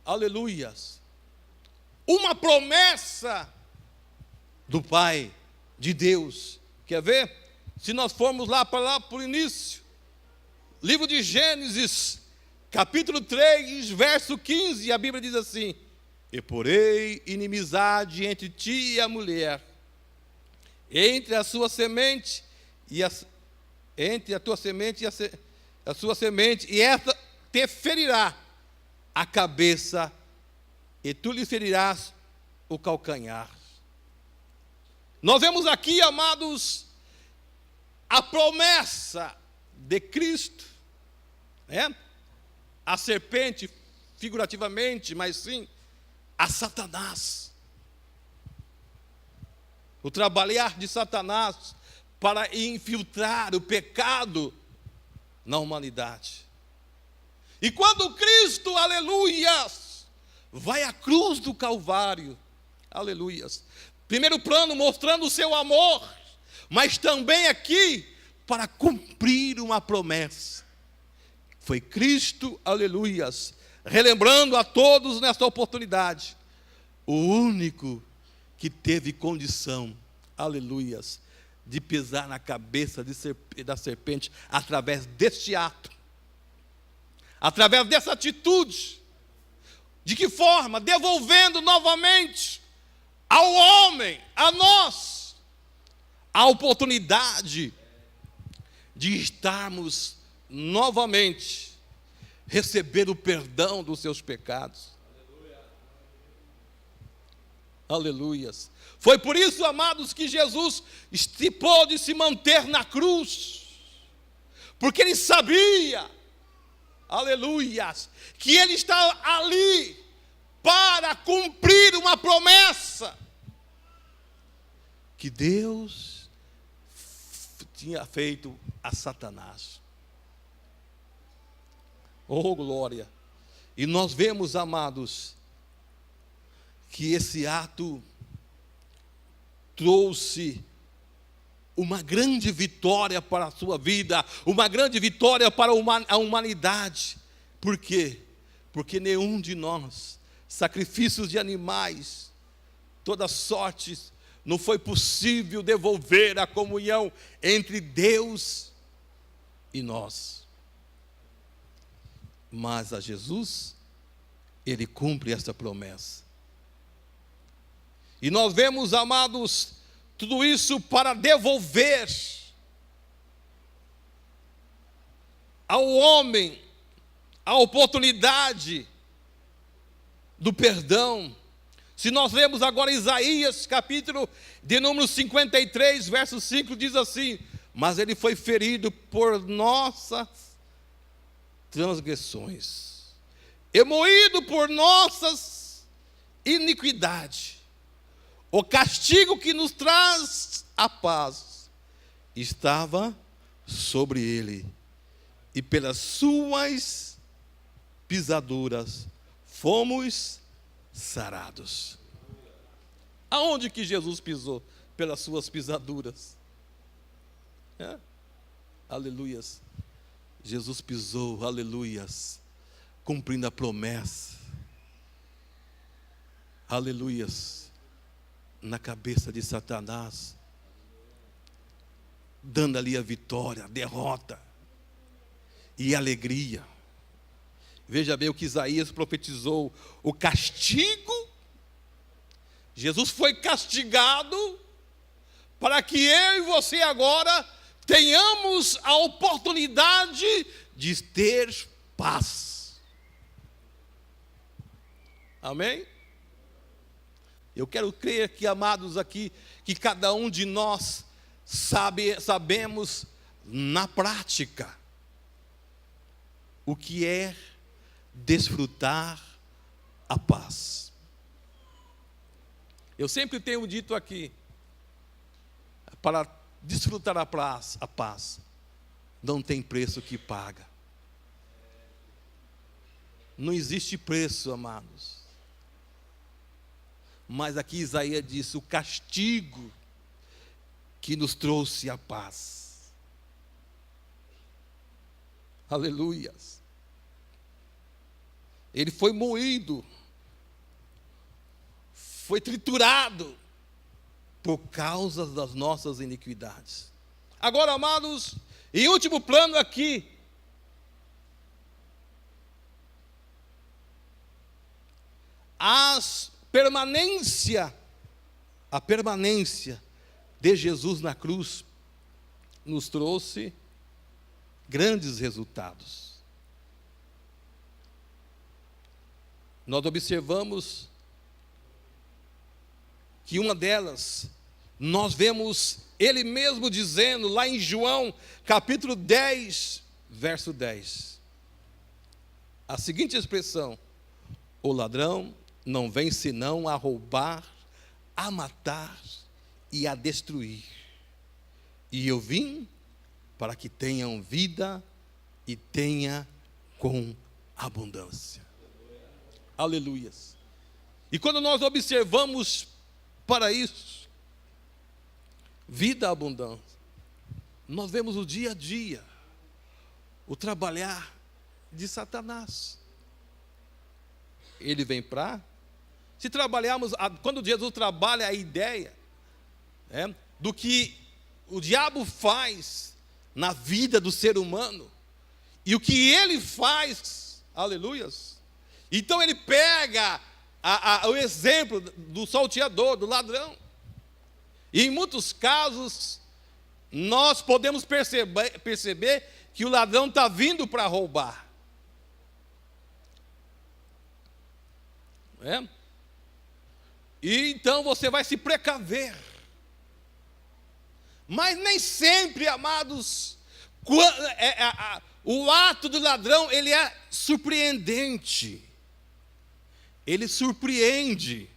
aleluias, uma promessa do Pai, de Deus. Quer ver? Se nós formos lá para o início, livro de Gênesis, capítulo 3, verso 15, a Bíblia diz assim: e porei inimizade entre ti e a mulher, entre a sua semente e entre a tua semente e a sua semente, e esta te ferirá a cabeça, e tu lhe ferirás o calcanhar. Nós vemos aqui, amados, a promessa de Cristo, a serpente, figurativamente, mas sim, a Satanás. O trabalhar de Satanás para infiltrar o pecado na humanidade. E quando Cristo, aleluias, vai à cruz do Calvário, aleluias, primeiro plano mostrando o seu amor, mas também aqui para cumprir uma promessa. Foi Cristo, aleluias, relembrando a todos nesta oportunidade, o único que teve condição, aleluias, de pisar na cabeça da serpente através deste ato, através dessa atitude. De que forma? Devolvendo novamente ao homem, a nós, a oportunidade de estarmos novamente, receber o perdão dos seus pecados. Aleluias. Foi por isso, amados, que Jesus pôde se manter na cruz, porque Ele sabia, aleluias, que Ele estava ali para cumprir uma promessa que Deus tinha feito a Satanás. Oh, glória! E nós vemos, amados, que esse ato trouxe uma grande vitória para a sua vida, uma grande vitória para a humanidade. Por quê? Porque nenhum de nós, sacrifícios de animais, toda sorte, não foi possível devolver a comunhão entre Deus e nós. Mas a Jesus, Ele cumpre esta promessa. E nós vemos, amados, tudo isso para devolver ao homem a oportunidade do perdão. Se nós lemos agora Isaías, capítulo de número 53, verso 5, diz assim: mas ele foi ferido por nossas transgressões, e moído por nossas iniquidades. O castigo que nos traz a paz estava sobre ele, e pelas suas pisaduras fomos sarados. Aonde que Jesus pisou? Pelas suas pisaduras. Aleluias. Jesus pisou, aleluias, cumprindo a promessa. Aleluias. Na cabeça de Satanás, dando ali a vitória, a derrota e alegria. Veja bem o que Isaías profetizou: o castigo. Jesus foi castigado para que eu e você agora tenhamos a oportunidade de ter paz. Amém? Eu quero crer que, amados, aqui, que cada um de nós sabemos na prática o que é desfrutar a paz. Eu sempre tenho dito aqui, para desfrutar a paz, não tem preço que paga. Não existe preço, amados. Mas aqui Isaías disse: o castigo que nos trouxe a paz. Aleluias. Ele foi moído, foi triturado por causa das nossas iniquidades. Agora, amados, em último plano aqui, a permanência de Jesus na cruz nos trouxe grandes resultados. Nós observamos que uma delas, nós vemos ele mesmo dizendo lá em João, capítulo 10, verso 10, a seguinte expressão: o ladrão não vem senão a roubar, a matar e a destruir. E eu vim para que tenham vida e tenha com abundância. Aleluias. E quando nós observamos para isso, vida abundante, nós vemos o dia a dia, o trabalhar de Satanás. Ele vem para... Se trabalharmos, quando Jesus trabalha a ideia do que o diabo faz na vida do ser humano, e o que ele faz, aleluias, então ele pega o exemplo do salteador, do ladrão, e em muitos casos, nós podemos perceber que o ladrão está vindo para roubar. E então você vai se precaver. Mas nem sempre, amados, o ato do ladrão, ele é surpreendente. Ele surpreende.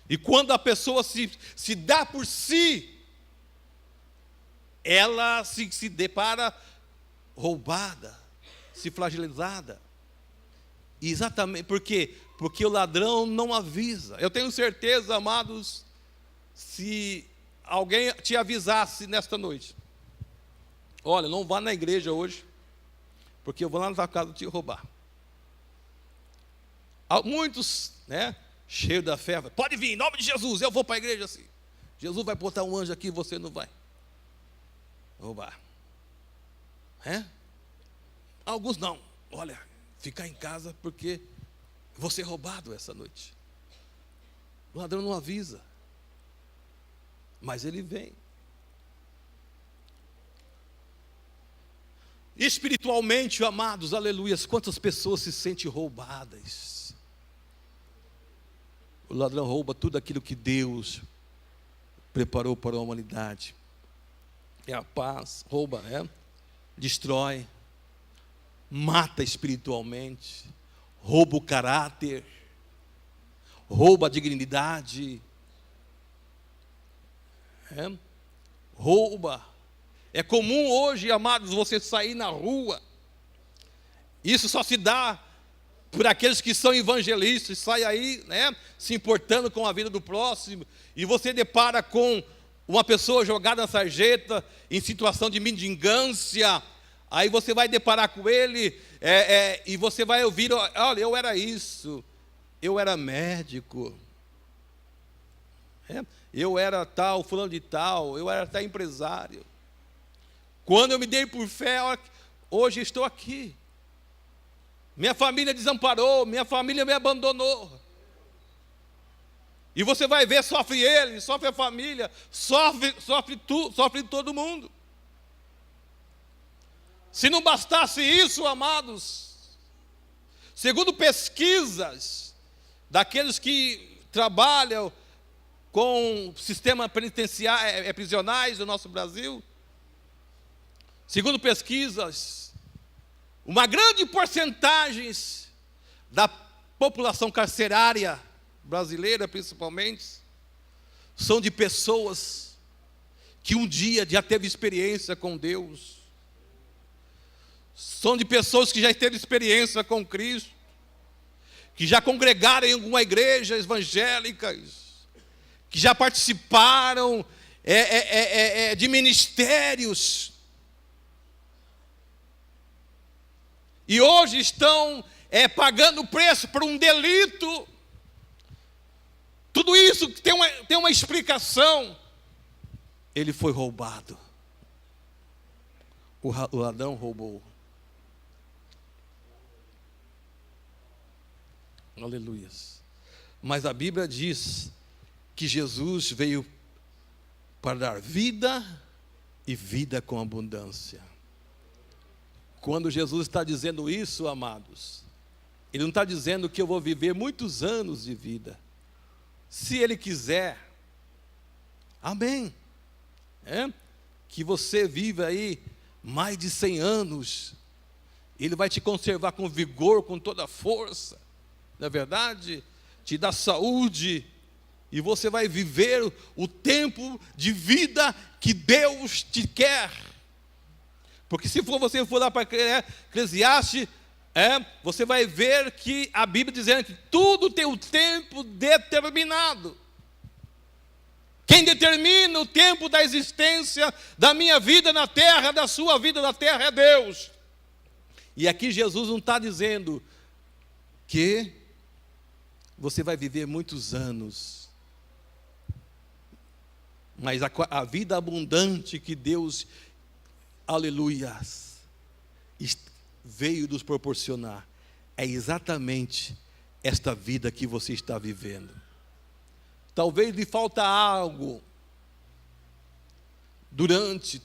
E quando a pessoa se dá por si, ela se depara roubada, sente-se fragilizada. E exatamente por quê? Porque o ladrão não avisa. Eu tenho certeza, amados, se alguém te avisasse nesta noite: olha, não vá na igreja hoje, porque eu vou lá na tua casa te roubar. Muitos, né, cheios da fé, pode vir, em nome de Jesus, eu vou para a igreja assim. Jesus vai botar um anjo aqui e você não vai roubar. Alguns não. Olha, ficar em casa porque vou ser roubado essa noite. O ladrão não avisa, mas ele vem. Espiritualmente, amados, aleluias, quantas pessoas se sentem roubadas. O ladrão rouba tudo aquilo que Deus preparou para a humanidade. É a paz, rouba, destrói, mata espiritualmente, rouba o caráter, rouba a dignidade, rouba. É comum hoje, amados, você sair na rua. Isso só se dá por aqueles que são evangelistas, sai aí, se importando com a vida do próximo, e você depara com uma pessoa jogada na sarjeta, em situação de mendigância. Aí você vai deparar com ele, e você vai ouvir: olha, eu era isso, eu era médico, eu era tal, fulano de tal, eu era até empresário. Quando eu me dei por fé, hoje estou aqui. Minha família desamparou, minha família me abandonou. E você vai ver, sofre ele, sofre a família, sofre todo mundo. Se não bastasse isso, amados, segundo pesquisas daqueles que trabalham com sistema penitenciário, prisionais do nosso Brasil, segundo pesquisas, uma grande porcentagem da população carcerária brasileira, principalmente, são de pessoas que um dia já teve experiência com Deus, são de pessoas que já teve experiência com Cristo, que já congregaram em alguma igreja evangélica, que já participaram de ministérios, e hoje estão pagando preço por um delito. Tudo isso tem uma explicação. Ele foi roubado. O ladrão roubou. Aleluias. Mas a Bíblia diz que Jesus veio para dar vida e vida com abundância. Quando Jesus está dizendo isso, amados, Ele não está dizendo que eu vou viver muitos anos de vida. Se Ele quiser, amém, que você viva aí mais de 100 anos, Ele vai te conservar com vigor, com toda a força, não é verdade? Te dar saúde, e você vai viver o tempo de vida que Deus te quer. Porque se você for lá para Eclesiastes, você vai ver que a Bíblia dizendo que tudo tem um tempo determinado. Quem determina o tempo da existência da minha vida na terra, da sua vida na terra, é Deus. E aqui Jesus não está dizendo que você vai viver muitos anos, mas a vida abundante que Deus, aleluias, veio nos proporcionar é exatamente esta vida que você está vivendo. Talvez lhe falta algo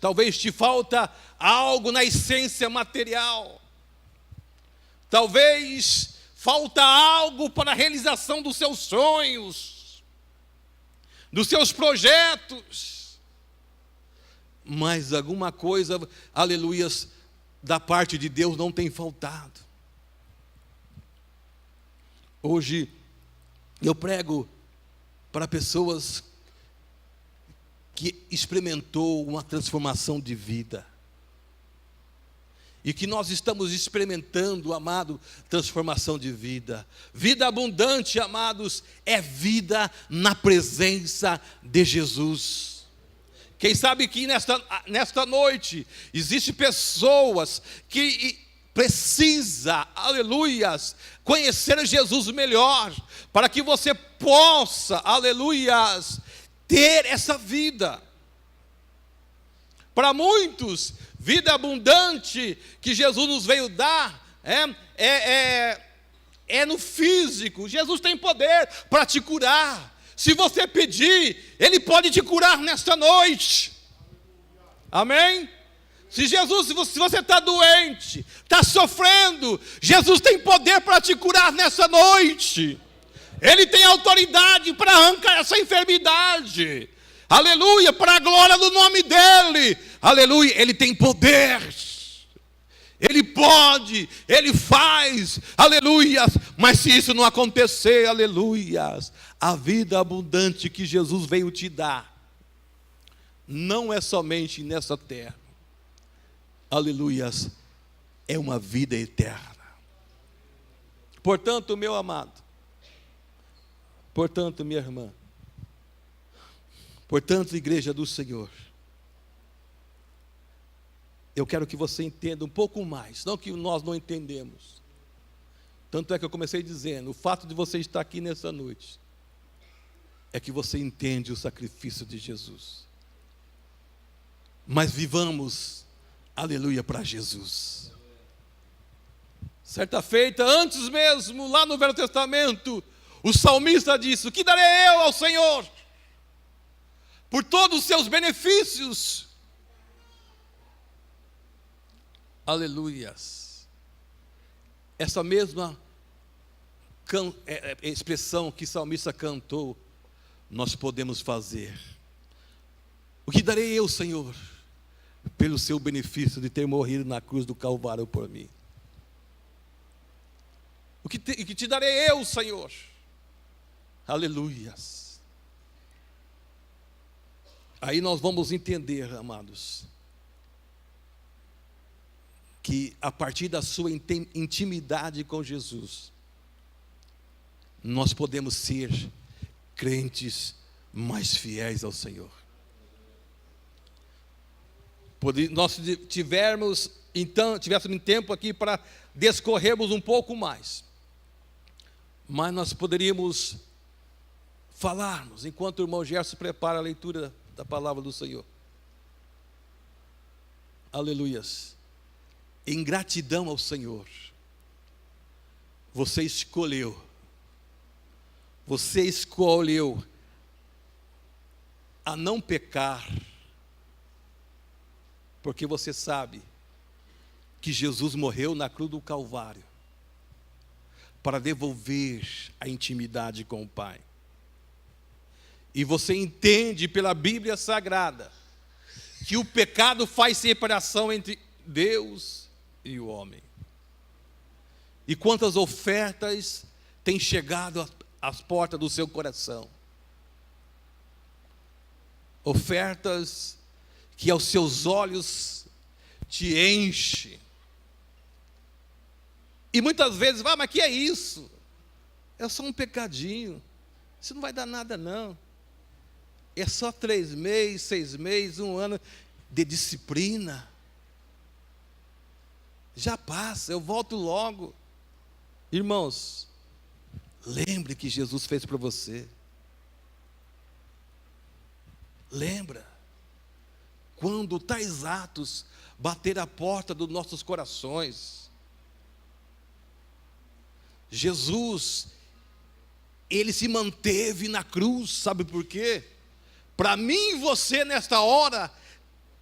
talvez te falta algo na essência material, talvez falta algo para a realização dos seus sonhos, dos seus projetos, mas alguma coisa, aleluias, da parte de Deus não tem faltado. Hoje eu prego para pessoas que experimentou uma transformação de vida. e que nós estamos experimentando, amado, transformação de vida. Vida abundante, amados, é vida na presença de Jesus. Quem sabe que nesta noite, existem pessoas que precisa, aleluias, conhecer Jesus melhor, para que você possa, aleluias, ter essa vida. Para muitos, vida abundante que Jesus nos veio dar, é no físico. Jesus tem poder para te curar. Se você pedir, Ele pode te curar nesta noite. Amém? Se você está doente, está sofrendo, Jesus tem poder para te curar nessa noite. Ele tem autoridade para arrancar essa enfermidade. Aleluia, para a glória do nome dEle. Aleluia, Ele tem poder. Ele pode, Ele faz, aleluia. Mas se isso não acontecer, aleluia, a vida abundante que Jesus veio te dar, não é somente nessa terra. Aleluias, é uma vida eterna. Portanto, meu amado, portanto, minha irmã, portanto, igreja do Senhor, eu quero que você entenda um pouco mais, não que nós não entendemos. Tanto é que eu comecei dizendo, o fato de você estar aqui nessa noite, é que você entende o sacrifício de Jesus. Mas vivamos, aleluia, para Jesus. Certa feita, antes mesmo, lá no Velho Testamento, o salmista disse: o que darei eu ao Senhor por todos os seus benefícios? Aleluias. Essa mesma expressão que o salmista cantou, nós podemos fazer. O que darei eu, Senhor, pelo seu benefício de ter morrido na cruz do Calvário por mim? O que te darei eu, Senhor? Aleluias. Aí nós vamos entender, amados, que a partir da sua intimidade com Jesus, nós podemos ser crentes mais fiéis ao Senhor. Nós tivéssemos tempo aqui para discorrermos um pouco mais, mas nós poderíamos falarmos, enquanto o irmão Gerson prepara a leitura da palavra do Senhor. Aleluias. Em gratidão ao Senhor, você escolheu a não pecar, porque você sabe que Jesus morreu na cruz do Calvário para devolver a intimidade com o Pai. E você entende pela Bíblia Sagrada que o pecado faz separação entre Deus e o homem. E quantas ofertas têm chegado às portas do seu coração? Ofertas que aos seus olhos te enche. E muitas vezes, mas que é isso? É só um pecadinho. Isso não vai dar nada não. É só 3 meses, 6 meses, 1 ano de disciplina. Já passa, eu volto logo. Irmãos, lembre que Jesus fez para você. Lembra? Quando tais atos bater a porta dos nossos corações, Jesus, Ele se manteve na cruz, sabe por quê? Para mim e você nesta hora,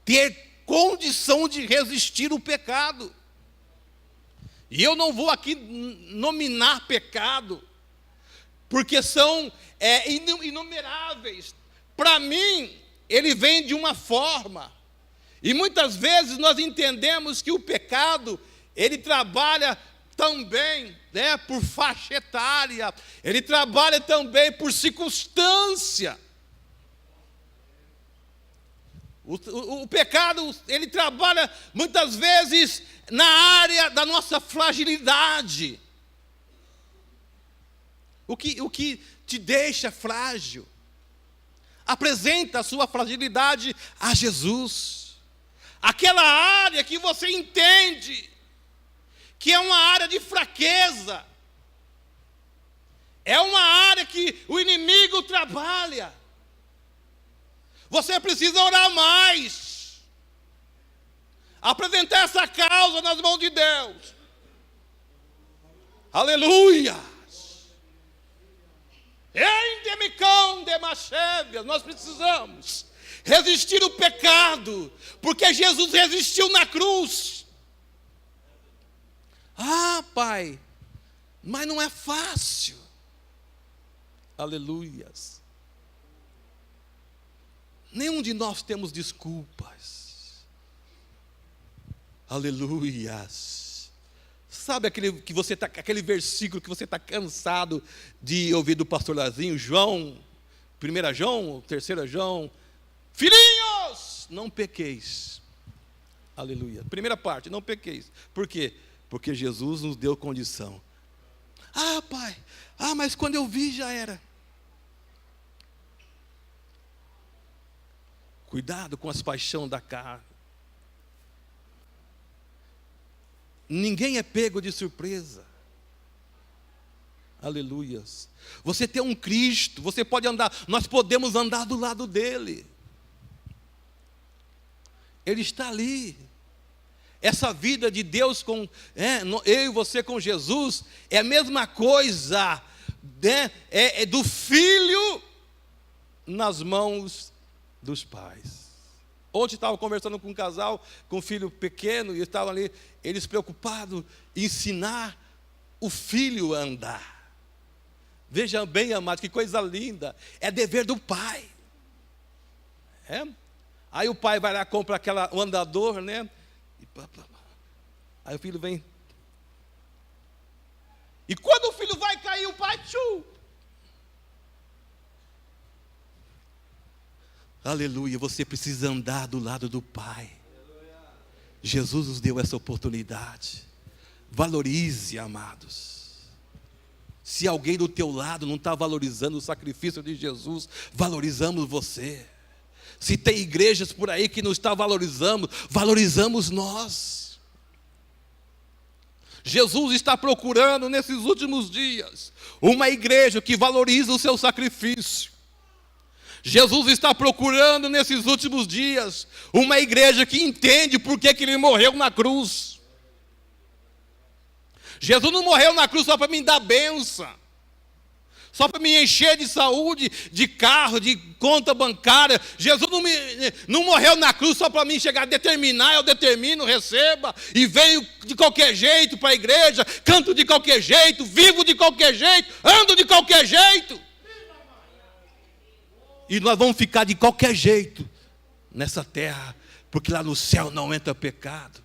ter condição de resistir o pecado. E eu não vou aqui nominar pecado, porque são inumeráveis. Para mim, ele vem de uma forma. E muitas vezes nós entendemos que o pecado, ele trabalha também, por faixa etária. Ele trabalha também por circunstância. O pecado, ele trabalha muitas vezes na área da nossa fragilidade. O que te deixa frágil? Apresenta a sua fragilidade a Jesus. Aquela área que você entende que é uma área de fraqueza. É uma área que o inimigo trabalha. Você precisa orar mais. Apresentar essa causa nas mãos de Deus. Aleluia. Nós precisamos resistir o pecado, porque Jesus resistiu na cruz. Ah, Pai, mas não é fácil. Aleluias. Nenhum de nós temos desculpas. Aleluias. Sabe aquele versículo que você está cansado de ouvir do pastor Lazinho, João, 1 João, 3 João, filhinhos, não pequeis. Aleluia. Primeira parte, não pequeis. Por quê? Porque Jesus nos deu condição. Ah, Pai, mas quando eu vi já era. Cuidado com as paixões da carne. Ninguém é pego de surpresa. Aleluias. Você tem um Cristo, você pode andar, nós podemos andar do lado dele. Ele está ali. Essa vida de Deus eu e você com Jesus, é a mesma coisa, é do filho nas mãos dos pais. Ontem estava conversando com um casal, com um filho pequeno, e estavam ali, eles preocupados em ensinar o filho a andar. Veja bem, amados, que coisa linda. É dever do pai. Aí o pai vai lá, compra o andador, né? Aí o filho vem. E quando o filho vai cair, o pai, Aleluia, você precisa andar do lado do Pai. Jesus nos deu essa oportunidade. Valorize, amados. Se alguém do teu lado não está valorizando o sacrifício de Jesus, valorizamos você. Se tem igrejas por aí que não está valorizando, valorizamos nós. Jesus está procurando nesses últimos dias uma igreja que valoriza o seu sacrifício. Jesus está procurando nesses últimos dias uma igreja que entende por que ele morreu na cruz. Jesus não morreu na cruz só para me dar bênção, só para me encher de saúde, de carro, de conta bancária. Jesus não morreu na cruz só para mim chegar a determinar, eu determino, receba, e venho de qualquer jeito para a igreja, canto de qualquer jeito, vivo de qualquer jeito, ando de qualquer jeito. E nós vamos ficar de qualquer jeito nessa terra, porque lá no céu não entra pecado.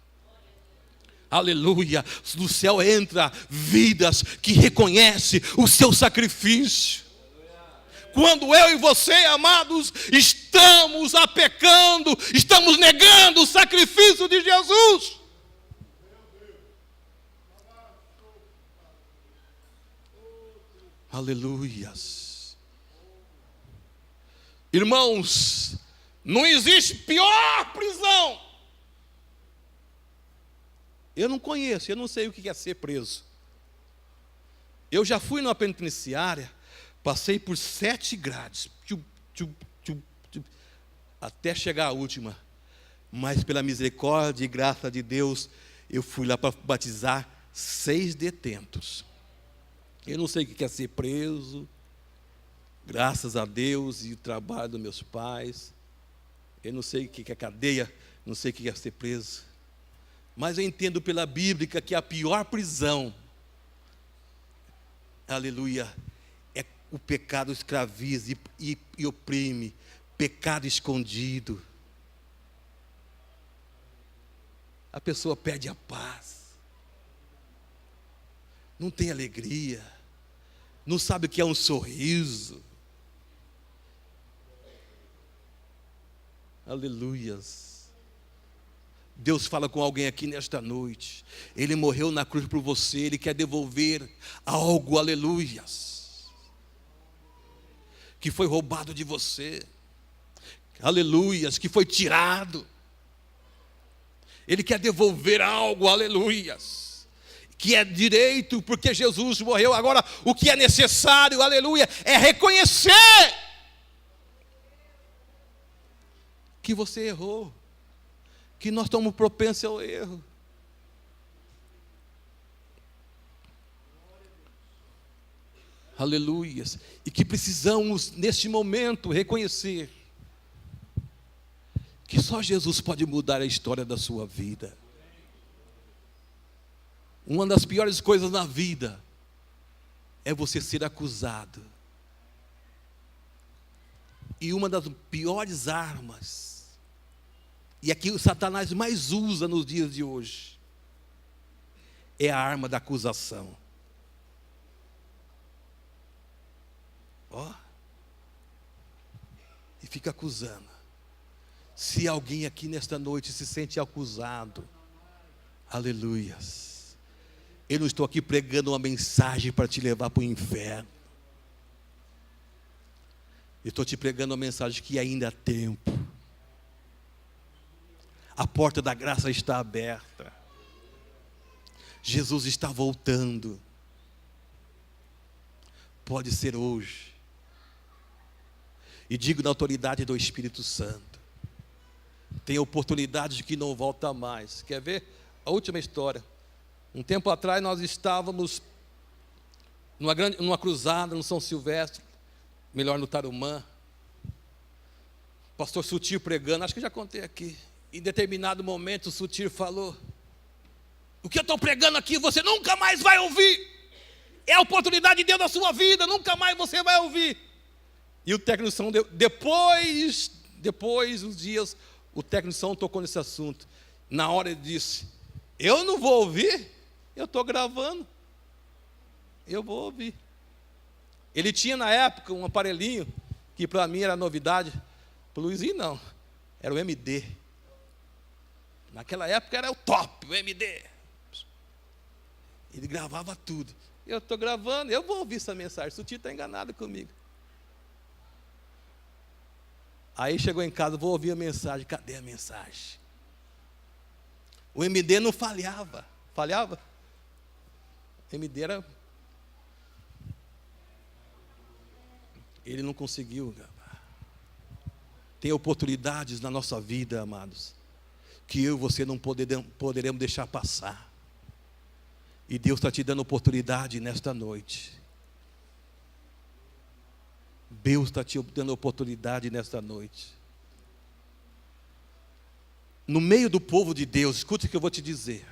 Aleluia. No céu entra vidas que reconhecem o seu sacrifício. Quando eu e você, amados, estamos pecando, estamos negando o sacrifício de Jesus. Aleluias. Irmãos, não existe pior prisão. Eu não conheço, eu não sei o que é ser preso. Eu já fui numa penitenciária, passei por 7 grades, até chegar à última. Mas pela misericórdia e graça de Deus, eu fui lá para batizar 6 detentos. Eu não sei o que é ser preso. Graças a Deus e o trabalho dos meus pais. Eu não sei o que é cadeia, não sei o que é ser preso. Mas eu entendo pela Bíblia que a pior prisão, aleluia, é o pecado escraviza e oprime, pecado escondido. A pessoa perde a paz, não tem alegria, não sabe o que é um sorriso. Aleluias. Deus fala com alguém aqui nesta noite. Ele morreu na cruz por você. Ele quer devolver algo, aleluias, que foi roubado de você. Aleluias, que foi tirado. Ele quer devolver algo, aleluias, que é direito, porque Jesus morreu. Agora, o que é necessário, aleluia, é reconhecer que você errou, que nós estamos propensos ao erro. Aleluias. E que precisamos, neste momento, reconhecer que só Jesus pode mudar a história da sua vida. Uma das piores coisas na vida é você ser acusado. E uma das piores armas, e aqui o Satanás mais usa nos dias de hoje, é a arma da acusação. Ó, e fica acusando. Se alguém aqui nesta noite se sente acusado, aleluias, eu não estou aqui pregando uma mensagem para te levar para o inferno. Eu estou te pregando uma mensagem que ainda há tempo. A porta da graça está aberta. Jesus está voltando. Pode ser hoje. E digo na autoridade do Espírito Santo. Tem oportunidade de que não volta mais. Quer ver? A última história. Um tempo atrás nós estávamos numa cruzada no São Silvestre, melhor no Tarumã. Pastor Sutil pregando, acho que já contei aqui. Em determinado momento o Sutil falou: o que eu estou pregando aqui você nunca mais vai ouvir. É a oportunidade de Deus na sua vida, nunca mais você vai ouvir. E o técnico de som, depois uns dias, o técnico de som tocou nesse assunto. Na hora ele disse: eu não vou ouvir, eu estou gravando, eu vou ouvir. Ele tinha na época um aparelhinho, que para mim era novidade, para o Luizinho não, era o MD. Naquela época era o top, o MD. Ele gravava tudo. Eu estou gravando, eu vou ouvir essa mensagem, o Sutil está enganado comigo. Aí chegou em casa, vou ouvir a mensagem. Cadê a mensagem? O MD não falhava. Falhava? O MD era... Ele não conseguiu gravar. Tem oportunidades na nossa vida, amados, que eu e você não poderemos deixar passar. E Deus está te dando oportunidade nesta noite. Deus está te dando oportunidade nesta noite. No meio do povo de Deus, escute o que eu vou te dizer.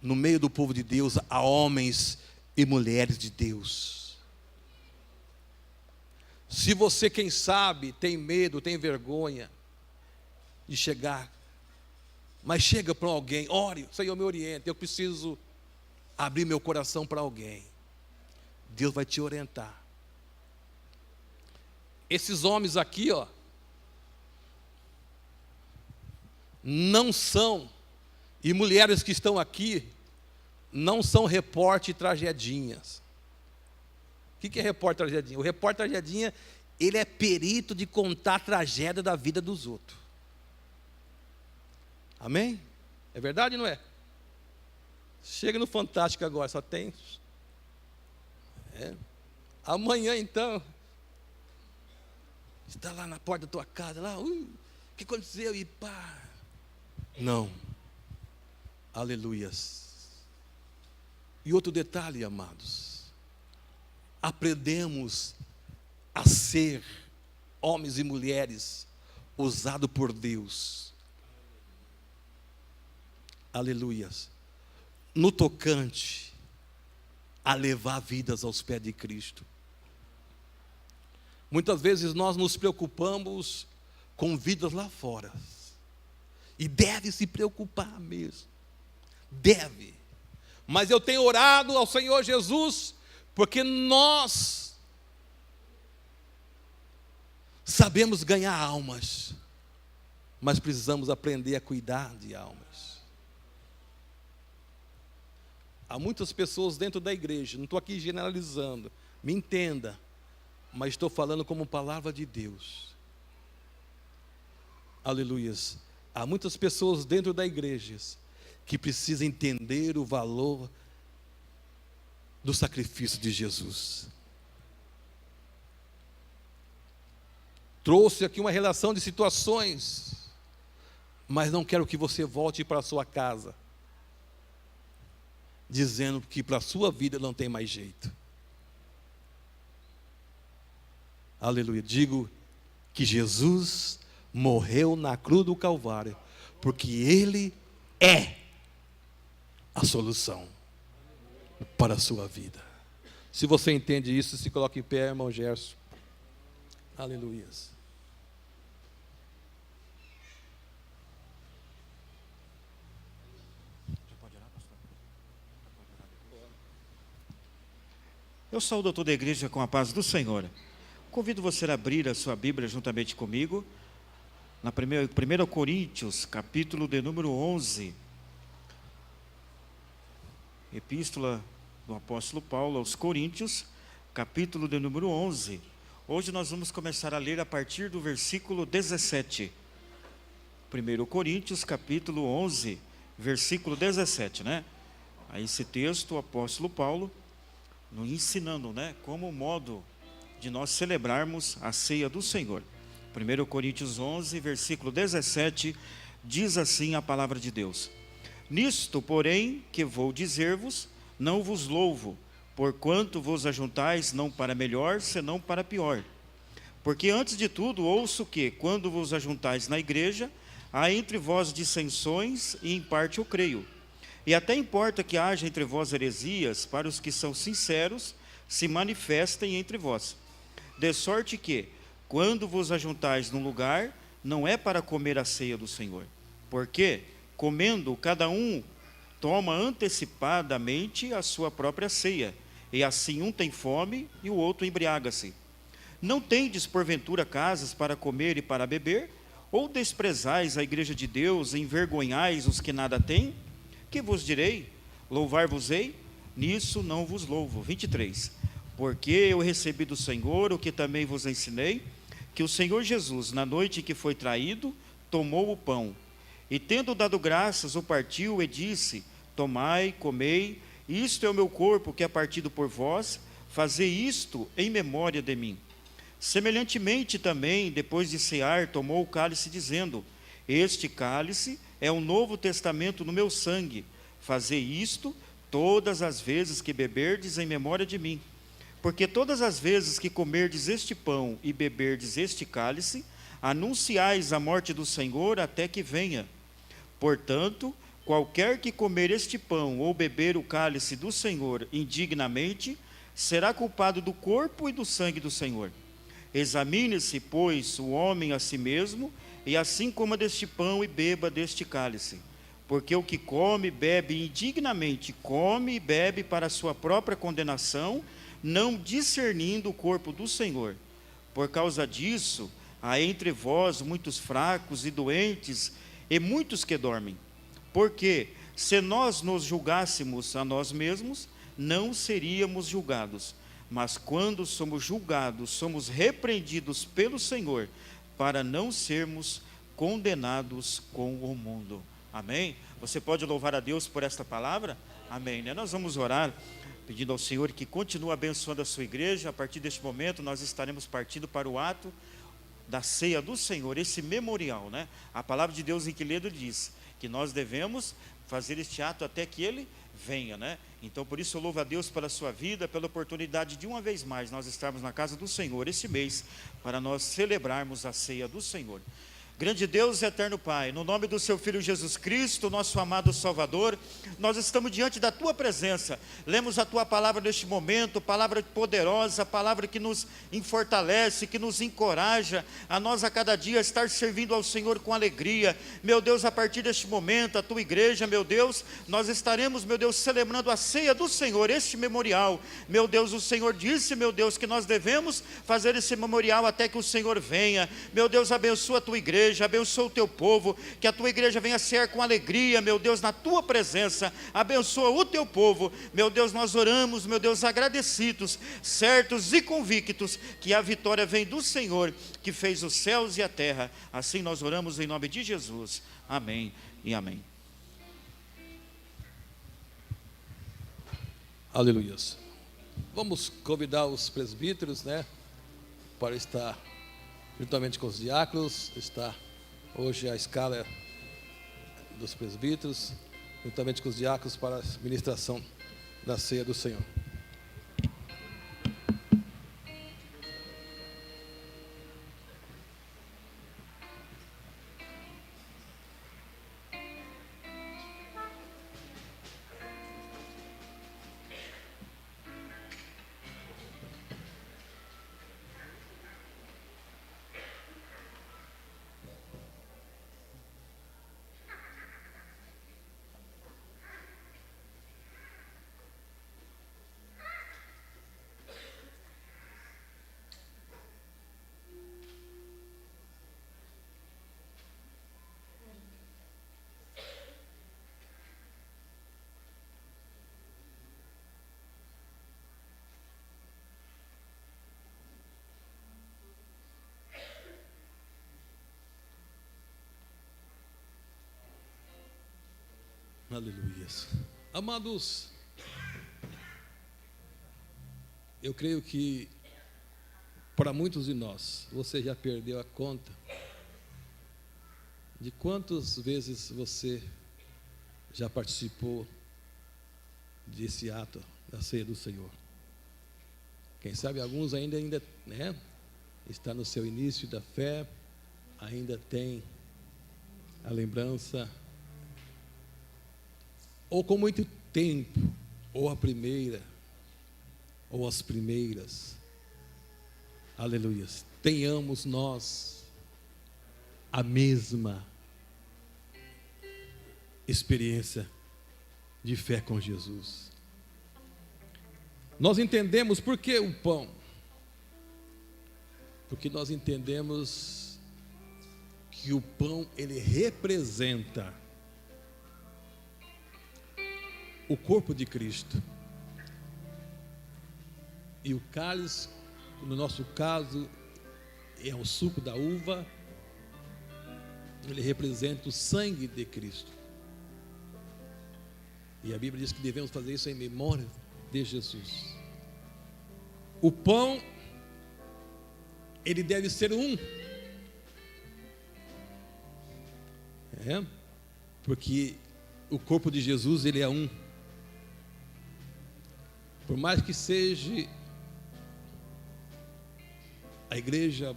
No meio do povo de Deus, há homens e mulheres de Deus. Se você, quem sabe, tem medo, tem vergonha de chegar, mas chega para alguém, ore, Senhor, me oriente, eu preciso abrir meu coração para alguém. Deus vai te orientar. Esses homens aqui, ó, não são, e mulheres que estão aqui, não são repórter de tragedinhas. O que é repórter de tragedinha? O repórter de tragedinha, ele é perito de contar a tragédia da vida dos outros. Amém? É verdade ou não é? Chega no Fantástico agora, só tem... Amanhã, então... Está lá na porta da tua casa, lá, o que aconteceu? E pá. Não. Aleluias. E outro detalhe, amados. Aprendemos a ser homens e mulheres usados por Deus. Aleluias. No tocante a levar vidas aos pés de Cristo. Muitas vezes nós nos preocupamos com vidas lá fora. E deve se preocupar mesmo. Deve. Mas eu tenho orado ao Senhor Jesus, porque nós sabemos ganhar almas. mas precisamos aprender a cuidar de almas. Há muitas pessoas dentro da igreja, não estou aqui generalizando, me entenda, mas estou falando como palavra de Deus. Aleluias. Há muitas pessoas dentro da igreja que precisam entender o valor do sacrifício de Jesus. Trouxe aqui uma relação de situações, mas não quero que você volte para a sua casa dizendo que para a sua vida não tem mais jeito. Aleluia. Digo que Jesus morreu na cruz do Calvário, porque Ele é a solução para a sua vida. Se você entende isso, se coloque em pé, irmão Gerson. Aleluia. Eu saúdo toda a igreja com a paz do Senhor. Convido você a abrir a sua Bíblia juntamente comigo, na 1 Coríntios, capítulo de número 11. Epístola do apóstolo Paulo aos Coríntios, capítulo de número 11. Hoje nós vamos começar a ler a partir do versículo 17. 1 Coríntios, capítulo 11, versículo 17, né? Aí esse texto, o apóstolo Paulo nos ensinando, né, como modo de nós celebrarmos a ceia do Senhor. 1 Coríntios 11, versículo 17, diz assim a palavra de Deus: Nisto, porém, que vou dizer-vos, não vos louvo, porquanto vos ajuntais não para melhor, senão para pior. Porque antes de tudo ouço que, quando vos ajuntais na igreja, há entre vós dissensões, e em parte eu creio. E até importa que haja entre vós heresias, para os que são sinceros, se manifestem entre vós. De sorte que, quando vos ajuntais num lugar, não é para comer a ceia do Senhor. Porque, comendo, cada um toma antecipadamente a sua própria ceia, e assim um tem fome e o outro embriaga-se. Não tendes, porventura, casas para comer e para beber? Ou desprezais a igreja de Deus e envergonhais os que nada têm? Que vos direi? Louvar-vos-ei? Nisso não vos louvo. 23. Porque eu recebi do Senhor o que também vos ensinei, que o Senhor Jesus, na noite em que foi traído, tomou o pão, e tendo dado graças, o partiu e disse: Tomai, comei, isto é o meu corpo que é partido por vós, fazei isto em memória de mim. Semelhantemente também, depois de cear, tomou o cálice, dizendo: Este cálice é o novo testamento no meu sangue. Fazei isto todas as vezes que beberdes em memória de mim. Porque todas as vezes que comerdes este pão e beberdes este cálice, anunciais a morte do Senhor até que venha. Portanto, qualquer que comer este pão ou beber o cálice do Senhor indignamente, será culpado do corpo e do sangue do Senhor. Examine-se, pois, o homem a si mesmo, e assim coma deste pão e beba deste cálice. Porque o que come e bebe indignamente, come e bebe para a sua própria condenação, não discernindo o corpo do Senhor. Por causa disso, há entre vós muitos fracos e doentes, e muitos que dormem. Porque, se nós nos julgássemos a nós mesmos, não seríamos julgados. Mas quando somos julgados, somos repreendidos pelo Senhor, para não sermos condenados com o mundo. Amém? Você pode louvar a Deus por esta palavra? Amém, né? Nós vamos orar, pedindo ao Senhor que continue abençoando a sua igreja. A partir deste momento, nós estaremos partindo para o ato da ceia do Senhor, esse memorial, né? A palavra de Deus em Quiledo diz que nós devemos fazer este ato até que Ele venha, né? Então, por isso eu louvo a Deus pela sua vida, pela oportunidade de uma vez mais nós estarmos na casa do Senhor esse mês, para nós celebrarmos a ceia do Senhor. Grande Deus e eterno Pai, no nome do seu Filho Jesus Cristo, nosso amado Salvador, nós estamos diante da Tua presença, lemos a Tua palavra neste momento, palavra poderosa, palavra que nos fortalece, que nos encoraja a nós a cada dia estar servindo ao Senhor com alegria. Meu Deus, a partir deste momento, a Tua igreja, meu Deus, nós estaremos, meu Deus, celebrando a ceia do Senhor, este memorial. Meu Deus, o Senhor disse, meu Deus, que nós devemos fazer esse memorial até que o Senhor venha. Meu Deus, abençoa a Tua igreja, igreja, abençoa o teu povo, que a tua igreja venha ser com alegria, meu Deus, na tua presença. Abençoa o teu povo, meu Deus. Nós oramos, meu Deus, agradecidos, certos e convictos que a vitória vem do Senhor, que fez os céus e a terra. Assim nós oramos em nome de Jesus. Amém e amém. Aleluia. Vamos convidar os presbíteros, né, para estar juntamente com os diáconos. Está hoje a escala dos presbíteros, juntamente com os diáconos, para a ministração da ceia do Senhor. Aleluia. Amados, eu creio que para muitos de nós, você já perdeu a conta de quantas vezes você já participou desse ato da ceia do Senhor. Quem sabe alguns ainda, né, está no seu início da fé, ainda tem a lembrança, ou com muito tempo, ou a primeira, ou as primeiras. Aleluia. Tenhamos nós a mesma experiência de fé com Jesus. Nós entendemos por que o pão? Porque nós entendemos que o pão, ele representa o corpo de Cristo. E o cálice, no nosso caso, é o suco da uva, ele representa o sangue de Cristo. E a Bíblia diz que devemos fazer isso em memória de Jesus. O pão, ele deve ser um. Porque o corpo de Jesus, ele é um. Por mais que seja a igreja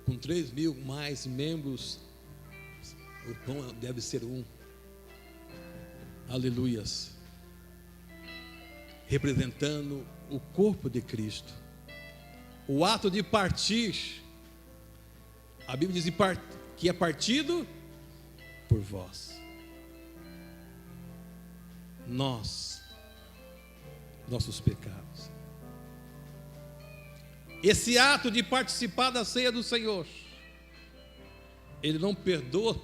com 3.000 mais membros, o pão deve ser um. Aleluias. Representando o corpo de Cristo. O ato de partir, a Bíblia diz que é partido por vós. Nossos pecados. Esse ato de participar da ceia do Senhor, ele não perdoa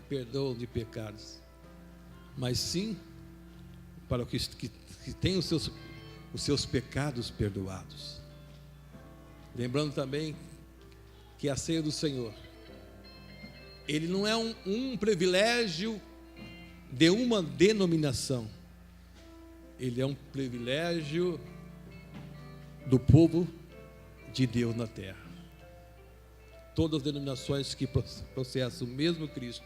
perdão de pecados, mas sim para que tem os seus pecados perdoados. Lembrando também que a ceia do Senhor, ele não é um privilégio de uma denominação, ele é um privilégio do povo de Deus na terra. Todas as denominações que processam o mesmo Cristo,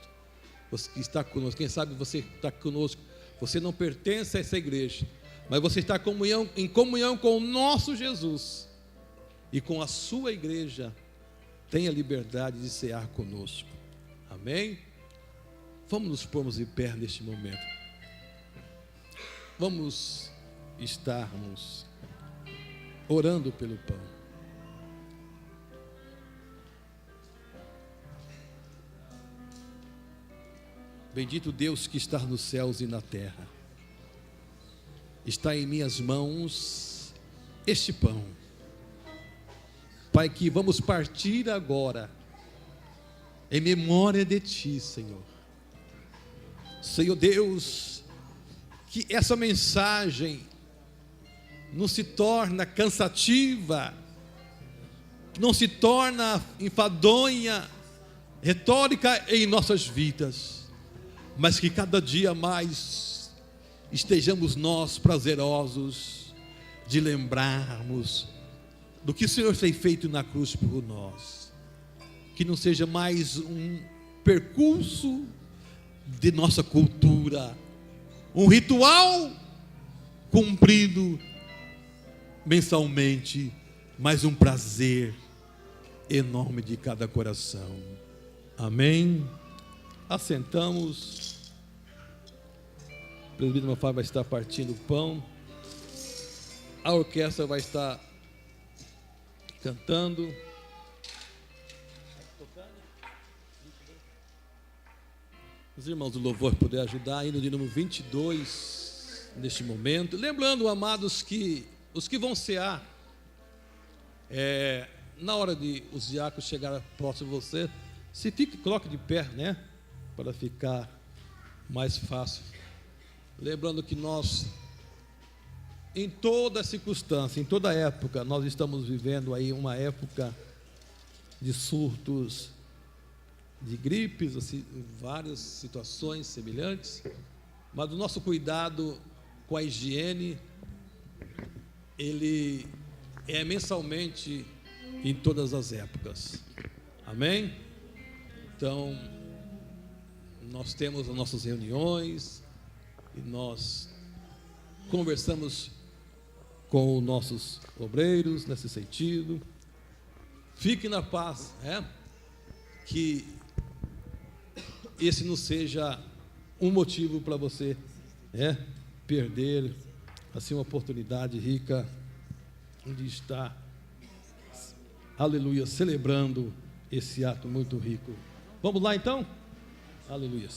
você que está conosco, quem sabe você está conosco, você não pertence a essa igreja, mas você está em comunhão com o nosso Jesus e com a sua igreja, tem a liberdade de cear conosco. Amém? Vamos nos pormos em pé neste momento. Vamos estarmos orando pelo pão. Bendito Deus que está nos céus e na terra. Está em minhas mãos este pão. Pai, que vamos partir agora em memória de Ti, Senhor. Senhor Deus, que essa mensagem não se torna cansativa, não se torna enfadonha, retórica em nossas vidas, mas que cada dia mais estejamos nós prazerosos de lembrarmos do que o Senhor tem feito na cruz por nós. Que não seja mais um percurso de nossa cultura, um ritual cumprido mensalmente, mas um prazer enorme de cada coração. Amém? Assentamos. O presbítero Mafá vai estar partindo o pão. A orquestra vai estar cantando. Os irmãos do louvor puderem ajudar aí no de número 22, neste momento. Lembrando, amados, que os que vão cear, na hora de os diáconos chegarem próximo de você, se fique, coloque de pé, né? Para ficar mais fácil. Lembrando que nós, em toda circunstância, em toda época, nós estamos vivendo aí uma época de surtos, de gripes, assim, várias situações semelhantes, mas o nosso cuidado com a higiene, ele é mensalmente em todas as épocas. Amém? Então, nós temos as nossas reuniões e nós conversamos com os nossos obreiros nesse sentido. Fique na paz, que esse não seja um motivo para você perder assim uma oportunidade rica de estar, aleluia, celebrando esse ato muito rico. Vamos lá então? Aleluia.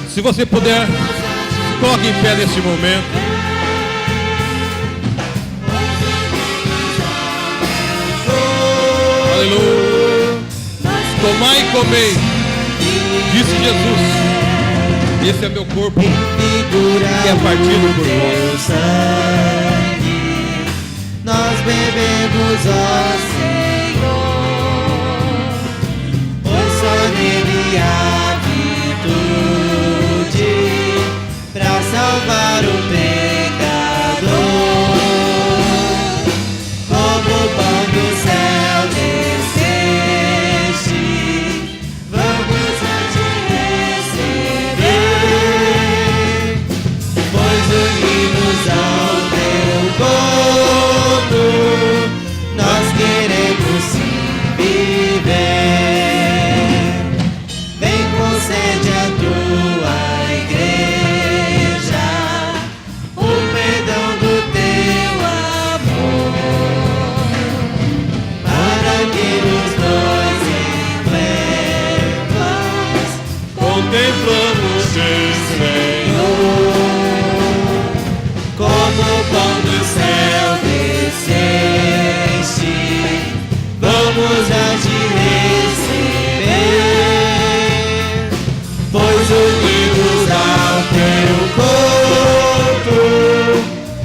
Se você puder, coloque em pé neste momento. Aleluia. Tomai e comei, disse Jesus. Esse é meu corpo, que é partido por vós. Nós bebemos, ó Senhor, pois só nele há virtude para salvar o pecador. Como o pão do céu desceste, vamos a te receber, pois unidos ao teu corpo, nós queremos sim viver. Vem, concede a tua igreja o perdão do teu amor, para que os dois emblemas contemplamos o Senhor. Como o pão do céu desceste, vamos a te receber, pois unidos ao teu corpo,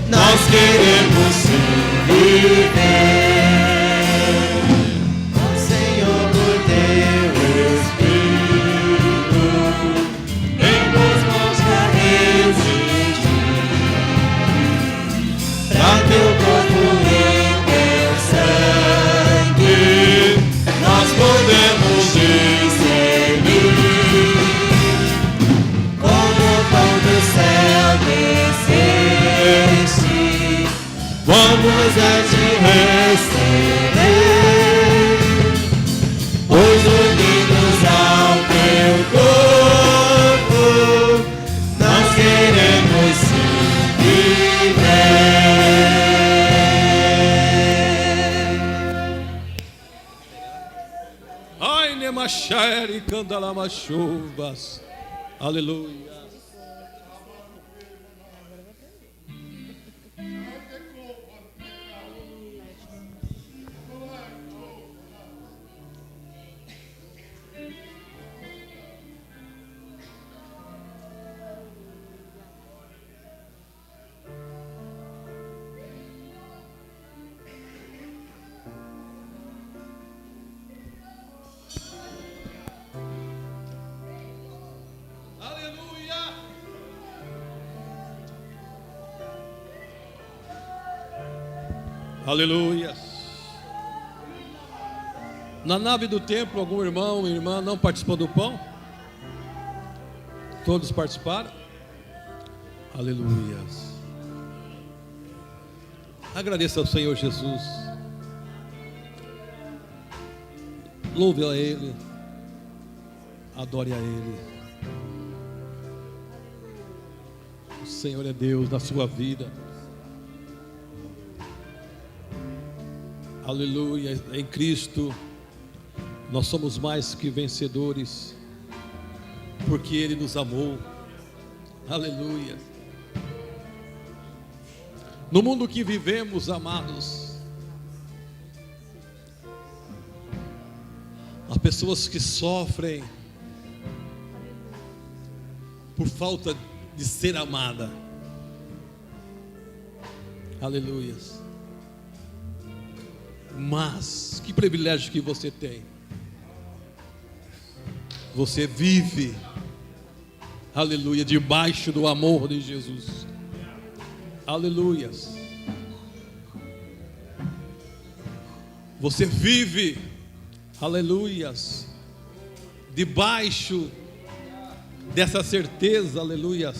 nós queremos sim viver. Ó Senhor, por teu Espírito, em nós mostra residir, pra teu corpo e teu sangue nós podemos discernir vamos a te receber, pois unidos ao teu corpo, nós queremos viver. Ai, Nemachari, Candalamachuvas. Aleluia. Aleluia. Na nave do templo, algum irmão ou irmã não participou do pão? Todos participaram? Aleluia. Agradeça ao Senhor Jesus. Louve a Ele. Adore a Ele. O Senhor é Deus na sua vida. Aleluia, em Cristo nós somos mais que vencedores, porque Ele nos amou. Aleluia. No mundo que vivemos, amados, há pessoas que sofrem por falta de ser amada. Aleluia. Mas que privilégio que você tem. Você vive, aleluia, debaixo do amor de Jesus. Aleluia. Você vive, aleluia, debaixo dessa certeza, aleluia,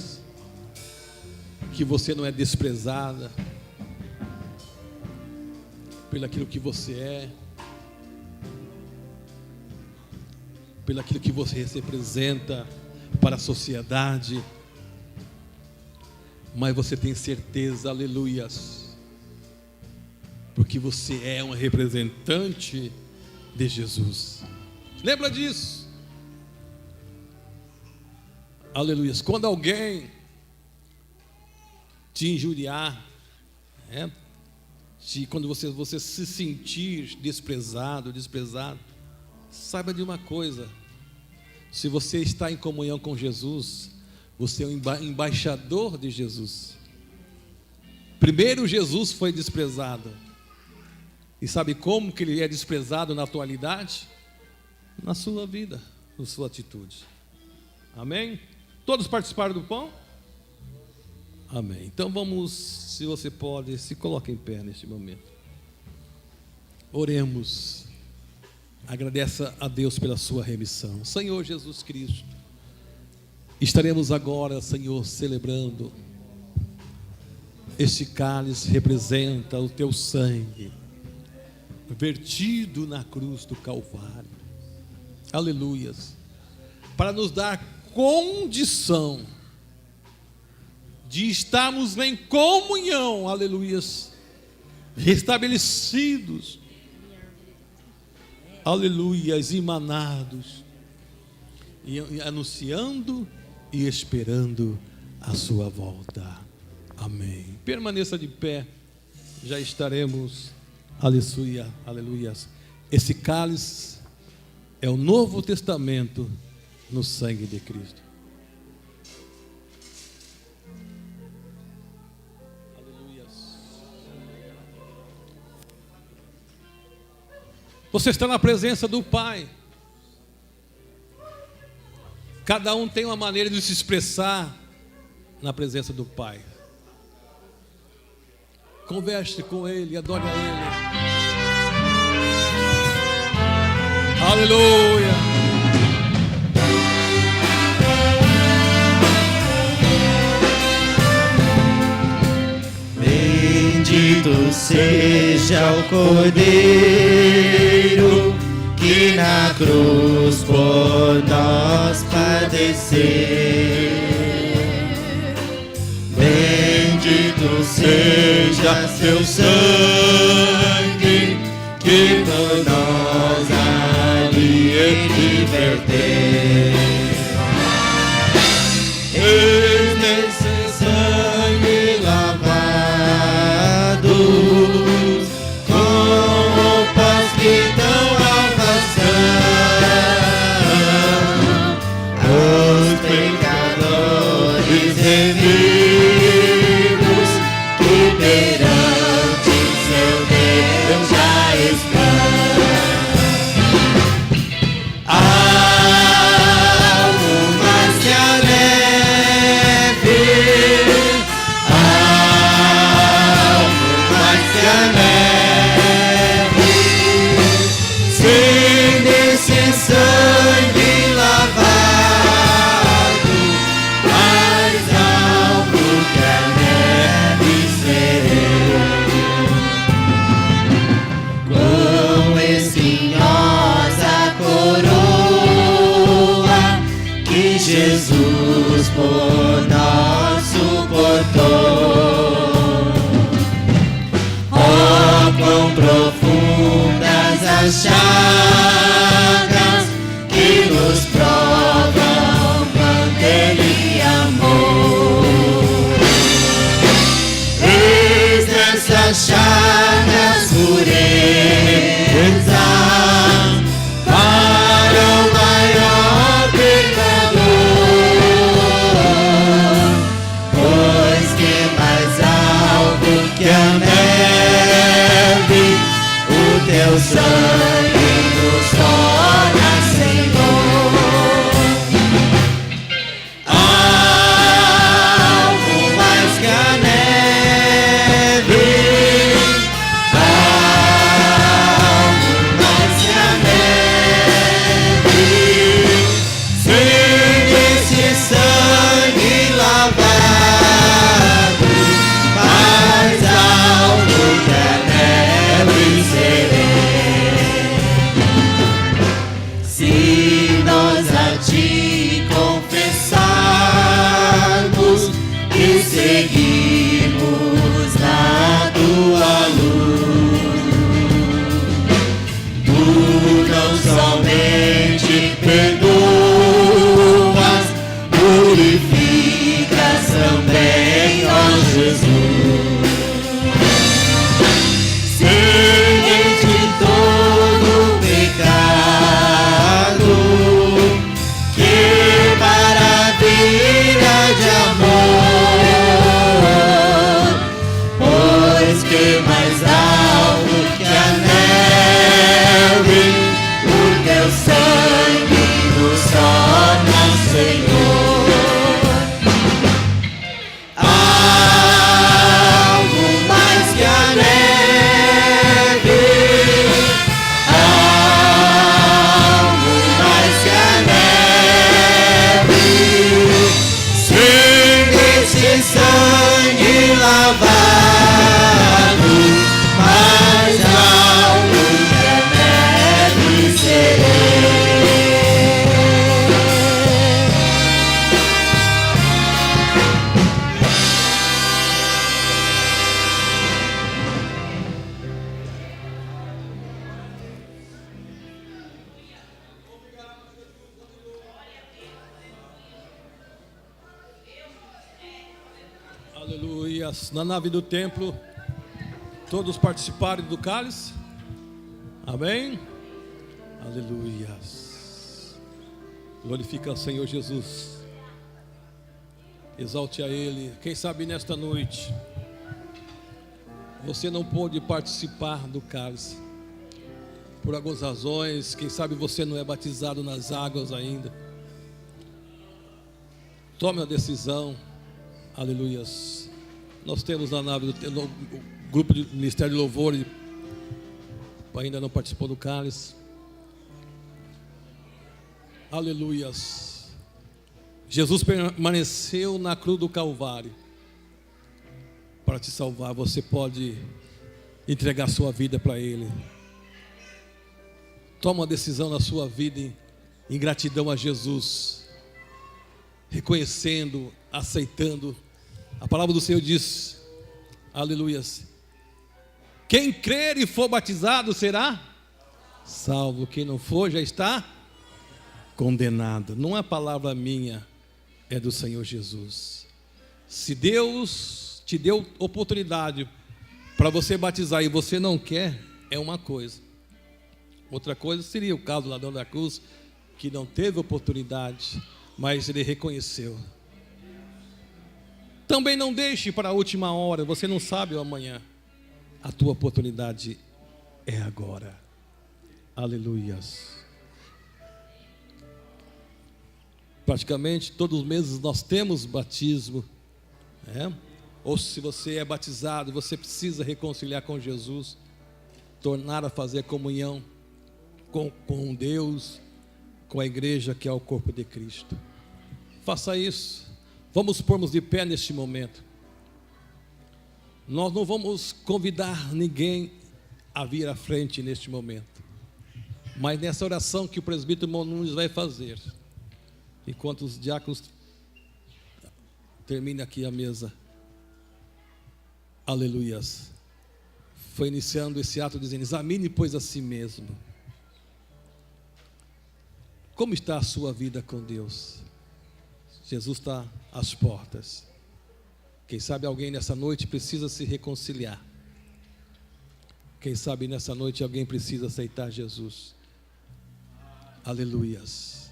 que você não é desprezada pelo aquilo que você é, pelo aquilo que você representa para a sociedade, mas você tem certeza, aleluias, porque você é um representante de Jesus. Lembra disso? Aleluias. Quando alguém te injuriar, quando você se sentir desprezado, saiba de uma coisa: se você está em comunhão com Jesus, você é um embaixador de Jesus. Primeiro Jesus foi desprezado, e sabe como que ele é desprezado na atualidade? Na sua vida, na sua atitude. Amém? Todos participaram do pão? Amém. Então vamos, se você pode, se coloque em pé neste momento. Oremos. Agradeça a Deus pela sua remissão. Senhor Jesus Cristo, estaremos agora, Senhor, celebrando. Este cálice representa o teu sangue vertido na cruz do Calvário. Aleluias. Para nos dar condição de estarmos em comunhão, aleluias, restabelecidos, aleluias, emanados, e anunciando e esperando a sua volta. Amém. Permaneça de pé, já estaremos, aleluia, aleluias. Esse cálice é o Novo Testamento no sangue de Cristo. Você está na presença do Pai. Cada um tem uma maneira de se expressar na presença do Pai. Converse com Ele, adore a Ele. Aleluia. Bendito Bendito seja o Cordeiro que na cruz por nós padeceu. Bendito seja seu sangue que por nós ali ele verteu. Eis nesse sangue lavado, com roupas que dão salvação, os pecadores remidos que perante seu Deus já estão. Algo mais que a neve, algo mais que a neve, sem desse sangue lavado, mais algo que a neve serei. Com espinhosa coroa que Jesus por nós suportou. Oh, quão profundas as chagas que nos provam quando Ele amou. Eis nessas chagas pureza para o maior pecador, pois que mais alto que a neve, o teu sangue nos torna Senhor. Algo mais que a neve, algo mais que a neve, sem esse sangue lavado, mais alto que a neve serei. Se nós a ti confessarmos e seguimos na tua luz, tu não somente perdoas, purificas também, ó Jesus. Sem de todo pecado, que maravilha de amor, pois que mais alto que a neve, o teu sangue nos torna Senhor. Algo mais que a neve, algo mais que a neve, sem esse sangue lavado, mais alto que a neve serei. Aleluias. Na nave do templo, todos participaram do cálice. Amém? Aleluias. Glorifica o Senhor Jesus. Exalte a Ele. Quem sabe nesta noite você não pôde participar do cálice por algumas razões. Quem sabe você não é batizado nas águas ainda. Tome a decisão. Aleluias. Nós temos na nave do grupo de Ministério de Louvor, ainda não participou do cálice. Aleluias. Jesus permaneceu na cruz do Calvário para te salvar. Você pode entregar sua vida para Ele. Toma uma decisão na sua vida em gratidão a Jesus, reconhecendo, aceitando. A palavra do Senhor diz, aleluias, quem crer e for batizado será salvo, quem não for já está condenado. Não é palavra minha, é do Senhor Jesus. Se Deus te deu oportunidade para você batizar e você não quer, é uma coisa. Outra coisa seria o caso do ladrão da cruz, que não teve oportunidade, mas ele reconheceu. Também não deixe para a última hora, você não sabe o amanhã. A tua oportunidade é agora. Aleluias. Praticamente todos os meses nós temos batismo, né? Ou se você é batizado, você precisa reconciliar com Jesus, tornar a fazer comunhão com Deus, com a igreja que é o corpo de Cristo. Faça isso. Vamos pormos de pé neste momento. Nós não vamos convidar ninguém a vir à frente neste momento, mas nessa oração que o presbítero Nunes vai fazer, enquanto os diáconos terminam aqui a mesa, aleluias, foi iniciando esse ato dizendo, examine pois a si mesmo. Como está a sua vida com Deus? Jesus está às portas. Quem sabe alguém nessa noite precisa se reconciliar. Quem sabe nessa noite alguém precisa aceitar Jesus. Aleluias.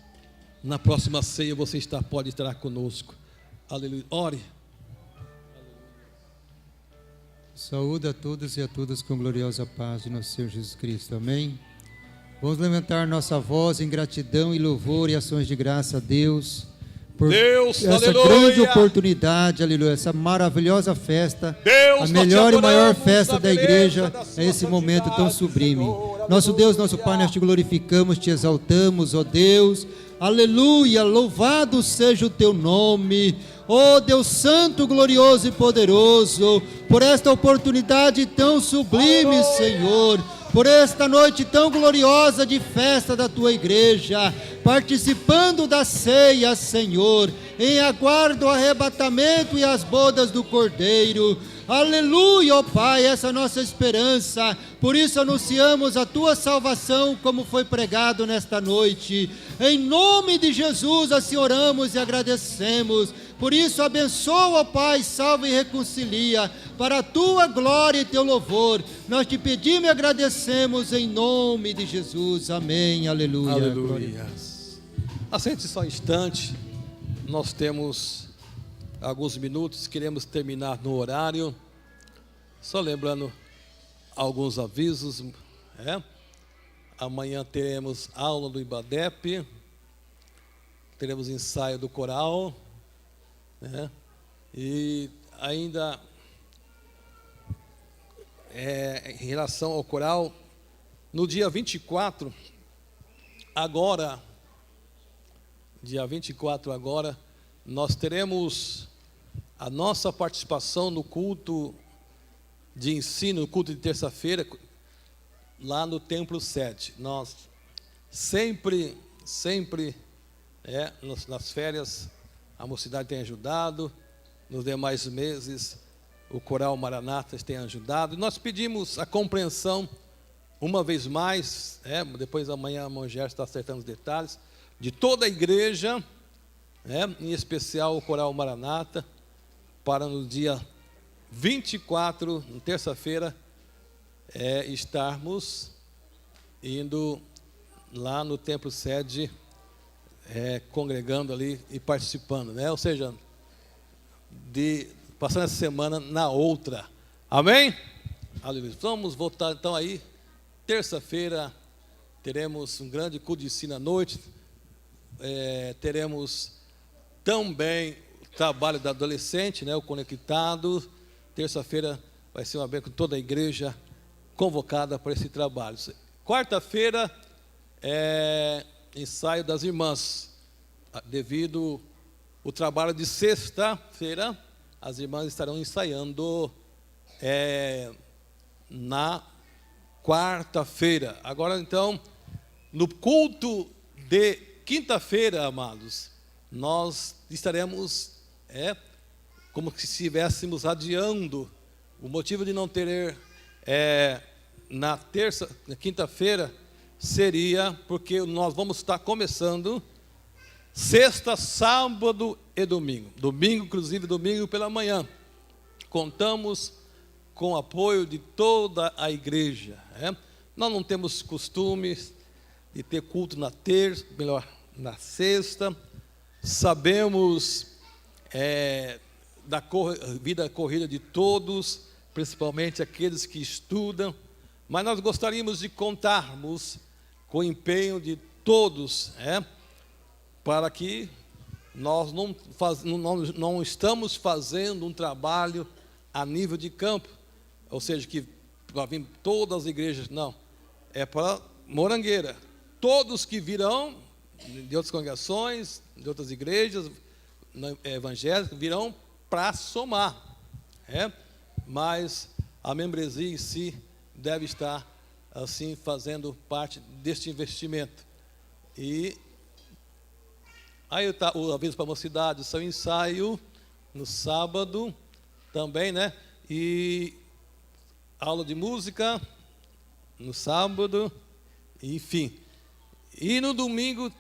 Na próxima ceia você pode estar conosco. Aleluia. Ore. Saúde a todos e a todas com gloriosa paz de nosso Senhor Jesus Cristo. Amém. Vamos levantar nossa voz em gratidão e louvor e ações de graça a Deus por Deus, essa aleluia, grande oportunidade, aleluia, essa maravilhosa festa, Deus, a melhor e maior festa da igreja, da nesse momento tão sublime. Senhor, Nosso Deus, nosso Pai, nós te glorificamos, te exaltamos, ó Deus, aleluia, louvado seja o teu nome, ó Deus Santo, glorioso e poderoso, por esta oportunidade tão sublime, Senhor, por esta noite tão gloriosa de festa da tua igreja, participando da ceia, Senhor, em aguardo ao arrebatamento e as bodas do Cordeiro. Aleluia, ó Pai, essa é a nossa esperança. Por isso anunciamos a tua salvação, como foi pregado nesta noite. Em nome de Jesus, assim oramos e agradecemos. Por isso abençoa, ó Pai, salva e reconcilia, para a tua glória e teu louvor. Nós te pedimos e agradecemos em nome de Jesus. Amém, aleluia. Aleluia. Assente só um instante. Nós temos alguns minutos, queremos terminar no horário. Só lembrando alguns avisos. Amanhã teremos aula do IBADEP, teremos ensaio do coral, e ainda em relação ao coral, no dia 24, agora, nós teremos a nossa participação no culto de ensino, no culto de terça-feira, lá no Templo 7. Nós sempre, nas férias, a mocidade tem ajudado, nos demais meses, o Coral Maranata tem ajudado. Nós pedimos a compreensão, uma vez mais, depois amanhã a Mãe Gerson está acertando os detalhes, de toda a igreja, em especial o Coral Maranata, para no dia 24, terça-feira, estarmos indo lá no Templo Sede, congregando ali e participando, ou seja, passando essa semana na outra, amém? Aleluia. Vamos voltar então aí, terça-feira, teremos um grande culto de ensino à noite, teremos também o trabalho da adolescente, o Conectado. Terça-feira vai ser uma bênção com toda a igreja convocada para esse trabalho. Quarta-feira ensaio das irmãs, devido o trabalho de sexta-feira, as irmãs estarão ensaiando na quarta-feira. Agora, então, no culto de quinta-feira, amados, nós estaremos como se estivéssemos adiando. O motivo de não ter na quinta-feira seria porque nós vamos estar começando sexta, sábado e domingo. Domingo, inclusive domingo pela manhã. Contamos com o apoio de toda a igreja. Nós não temos costumes de ter culto na terça, melhor, na sexta. Sabemos da vida corrida de todos, principalmente aqueles que estudam, mas nós gostaríamos de contarmos com o empenho de todos, para que nós não estamos fazendo um trabalho a nível de campo, ou seja, que para vir todas as igrejas, não, é para Morangueira. Todos que virão de outras congregações, de outras igrejas evangélicas, virão para somar, mas a membresia em si deve estar assim fazendo parte deste investimento. E aí está o aviso para a mocidade, seu ensaio no sábado também, né? E aula de música no sábado, enfim. E no domingo,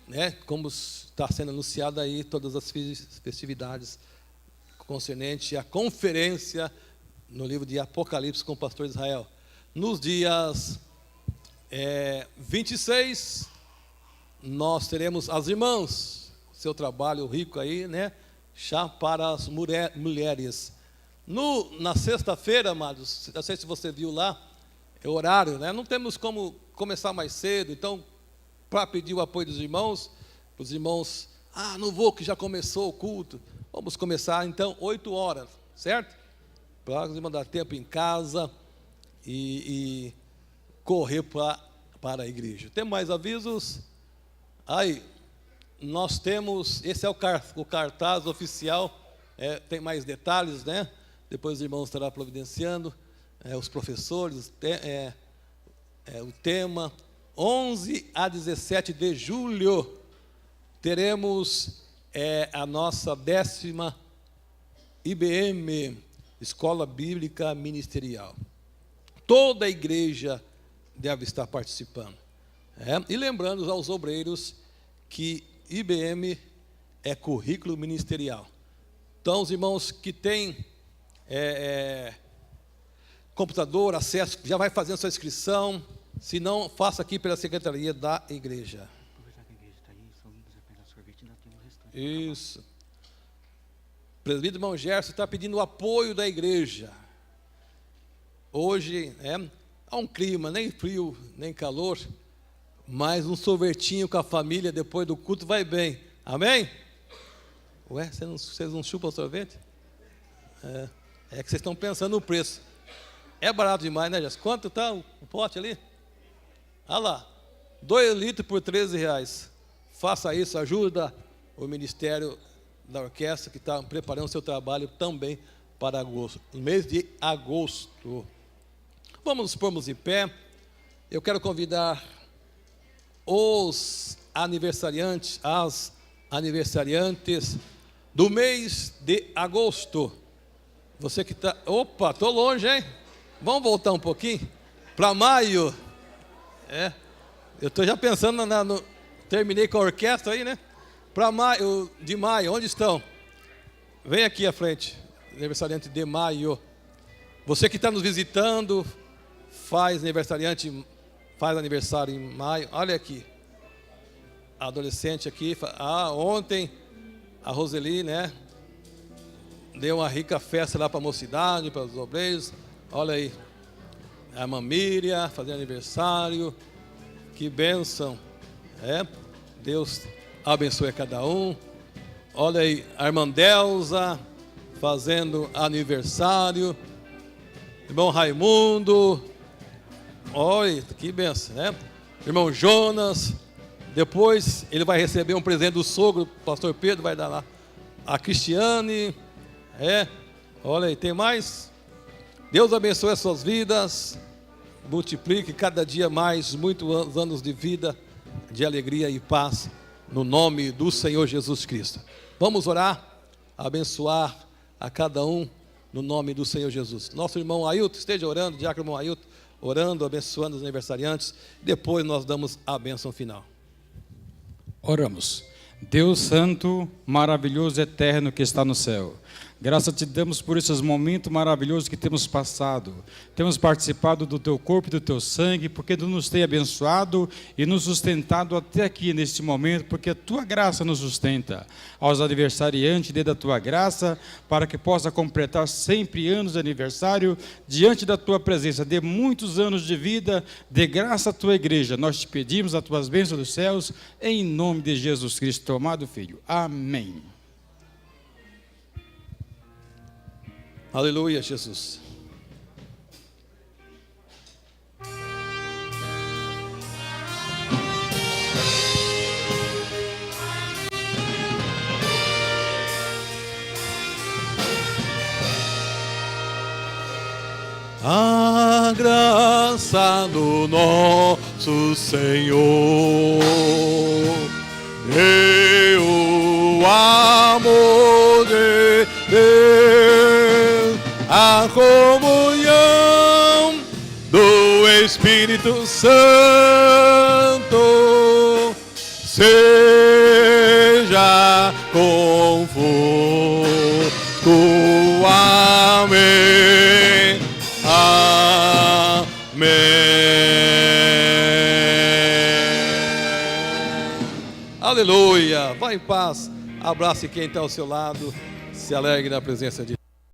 como está sendo anunciado aí, todas as festividades concernentes à conferência no livro de Apocalipse com o pastor Israel. Nos dias 26, nós teremos as irmãs, seu trabalho rico aí, chá para as mulheres. Na sexta-feira, amados, não sei se você viu lá, é horário, não temos como começar mais cedo, então, para pedir o apoio dos irmãos, os irmãos, não vou que já começou o culto, vamos começar então 8 horas, certo? Para os irmãos dar tempo em casa e correr para a igreja. Tem mais avisos? Aí, nós temos, esse é o cartaz oficial, tem mais detalhes, depois os irmãos estarão providenciando, os professores, o tema. 11 a 17 de julho, teremos a nossa 10ª IBM, Escola Bíblica Ministerial. Toda a igreja deve estar participando. E lembrando aos obreiros que IBM é currículo ministerial. Então, os irmãos que têm computador, acesso, já vai fazendo sua inscrição. Se não, faça aqui pela secretaria da igreja. Aproveitar que a igreja está aí, só vamos pegar sorvete e ainda tem o restante. Isso. O presbítero irmão Gerson está pedindo o apoio da igreja. Hoje há um clima, nem frio, nem calor, mas um sorvetinho com a família depois do culto vai bem. Amém? Ué, vocês não chupam sorvete? É que vocês estão pensando no preço. É barato demais, né, Gerson? Quanto está o pote ali? Olha lá, 2 litros por R$13. Faça isso, ajuda o ministério da orquestra que está preparando o seu trabalho também para agosto, no mês de agosto. Vamos nos pormos em pé. Eu quero convidar os aniversariantes, as aniversariantes do mês de agosto. Você que está... Opa, estou longe, hein? Vamos voltar um pouquinho para maio. Eu estou já pensando terminei com a orquestra aí, né? Para maio, de maio, onde estão? Vem aqui à frente, aniversariante de maio. Você que está nos visitando, faz aniversário em maio. Olha aqui, a adolescente aqui. Ontem a Roseli, deu uma rica festa lá para a mocidade, para os obreiros. Olha aí, a irmã Miriam fazendo aniversário, que bênção, Deus abençoe a cada um. Olha aí, a irmã Delza fazendo aniversário, irmão Raimundo, olha, que bênção, Irmão Jonas, depois ele vai receber um presente do sogro, o pastor Pedro vai dar lá. A Cristiane, olha aí, tem mais? Deus abençoe as suas vidas, multiplique cada dia mais muitos anos de vida, de alegria e paz, no nome do Senhor Jesus Cristo. Vamos orar, abençoar a cada um, no nome do Senhor Jesus. Nosso irmão Ailton, esteja orando, diácono Ailton, orando, abençoando os aniversariantes. Depois nós damos a bênção final. Oramos. Deus Santo, maravilhoso, eterno que está no céu, graças te damos por esses momentos maravilhosos que temos passado. Temos participado do teu corpo e do teu sangue, porque tu nos tem abençoado e nos sustentado até aqui neste momento, porque a tua graça nos sustenta. Aos aniversariantes, dê da tua graça, para que possa completar sempre anos de aniversário, diante da tua presença. Dê muitos anos de vida, dê graça à tua igreja. Nós te pedimos as tuas bênçãos dos céus, em nome de Jesus Cristo, teu amado Filho. Amém. Aleluia, Jesus. A graça do nosso Senhor e o amor de Deus, a comunhão do Espírito Santo seja convosco. Amém. Amém. Aleluia. Vá em paz. Abrace quem está ao seu lado. Se alegre na presença de Deus.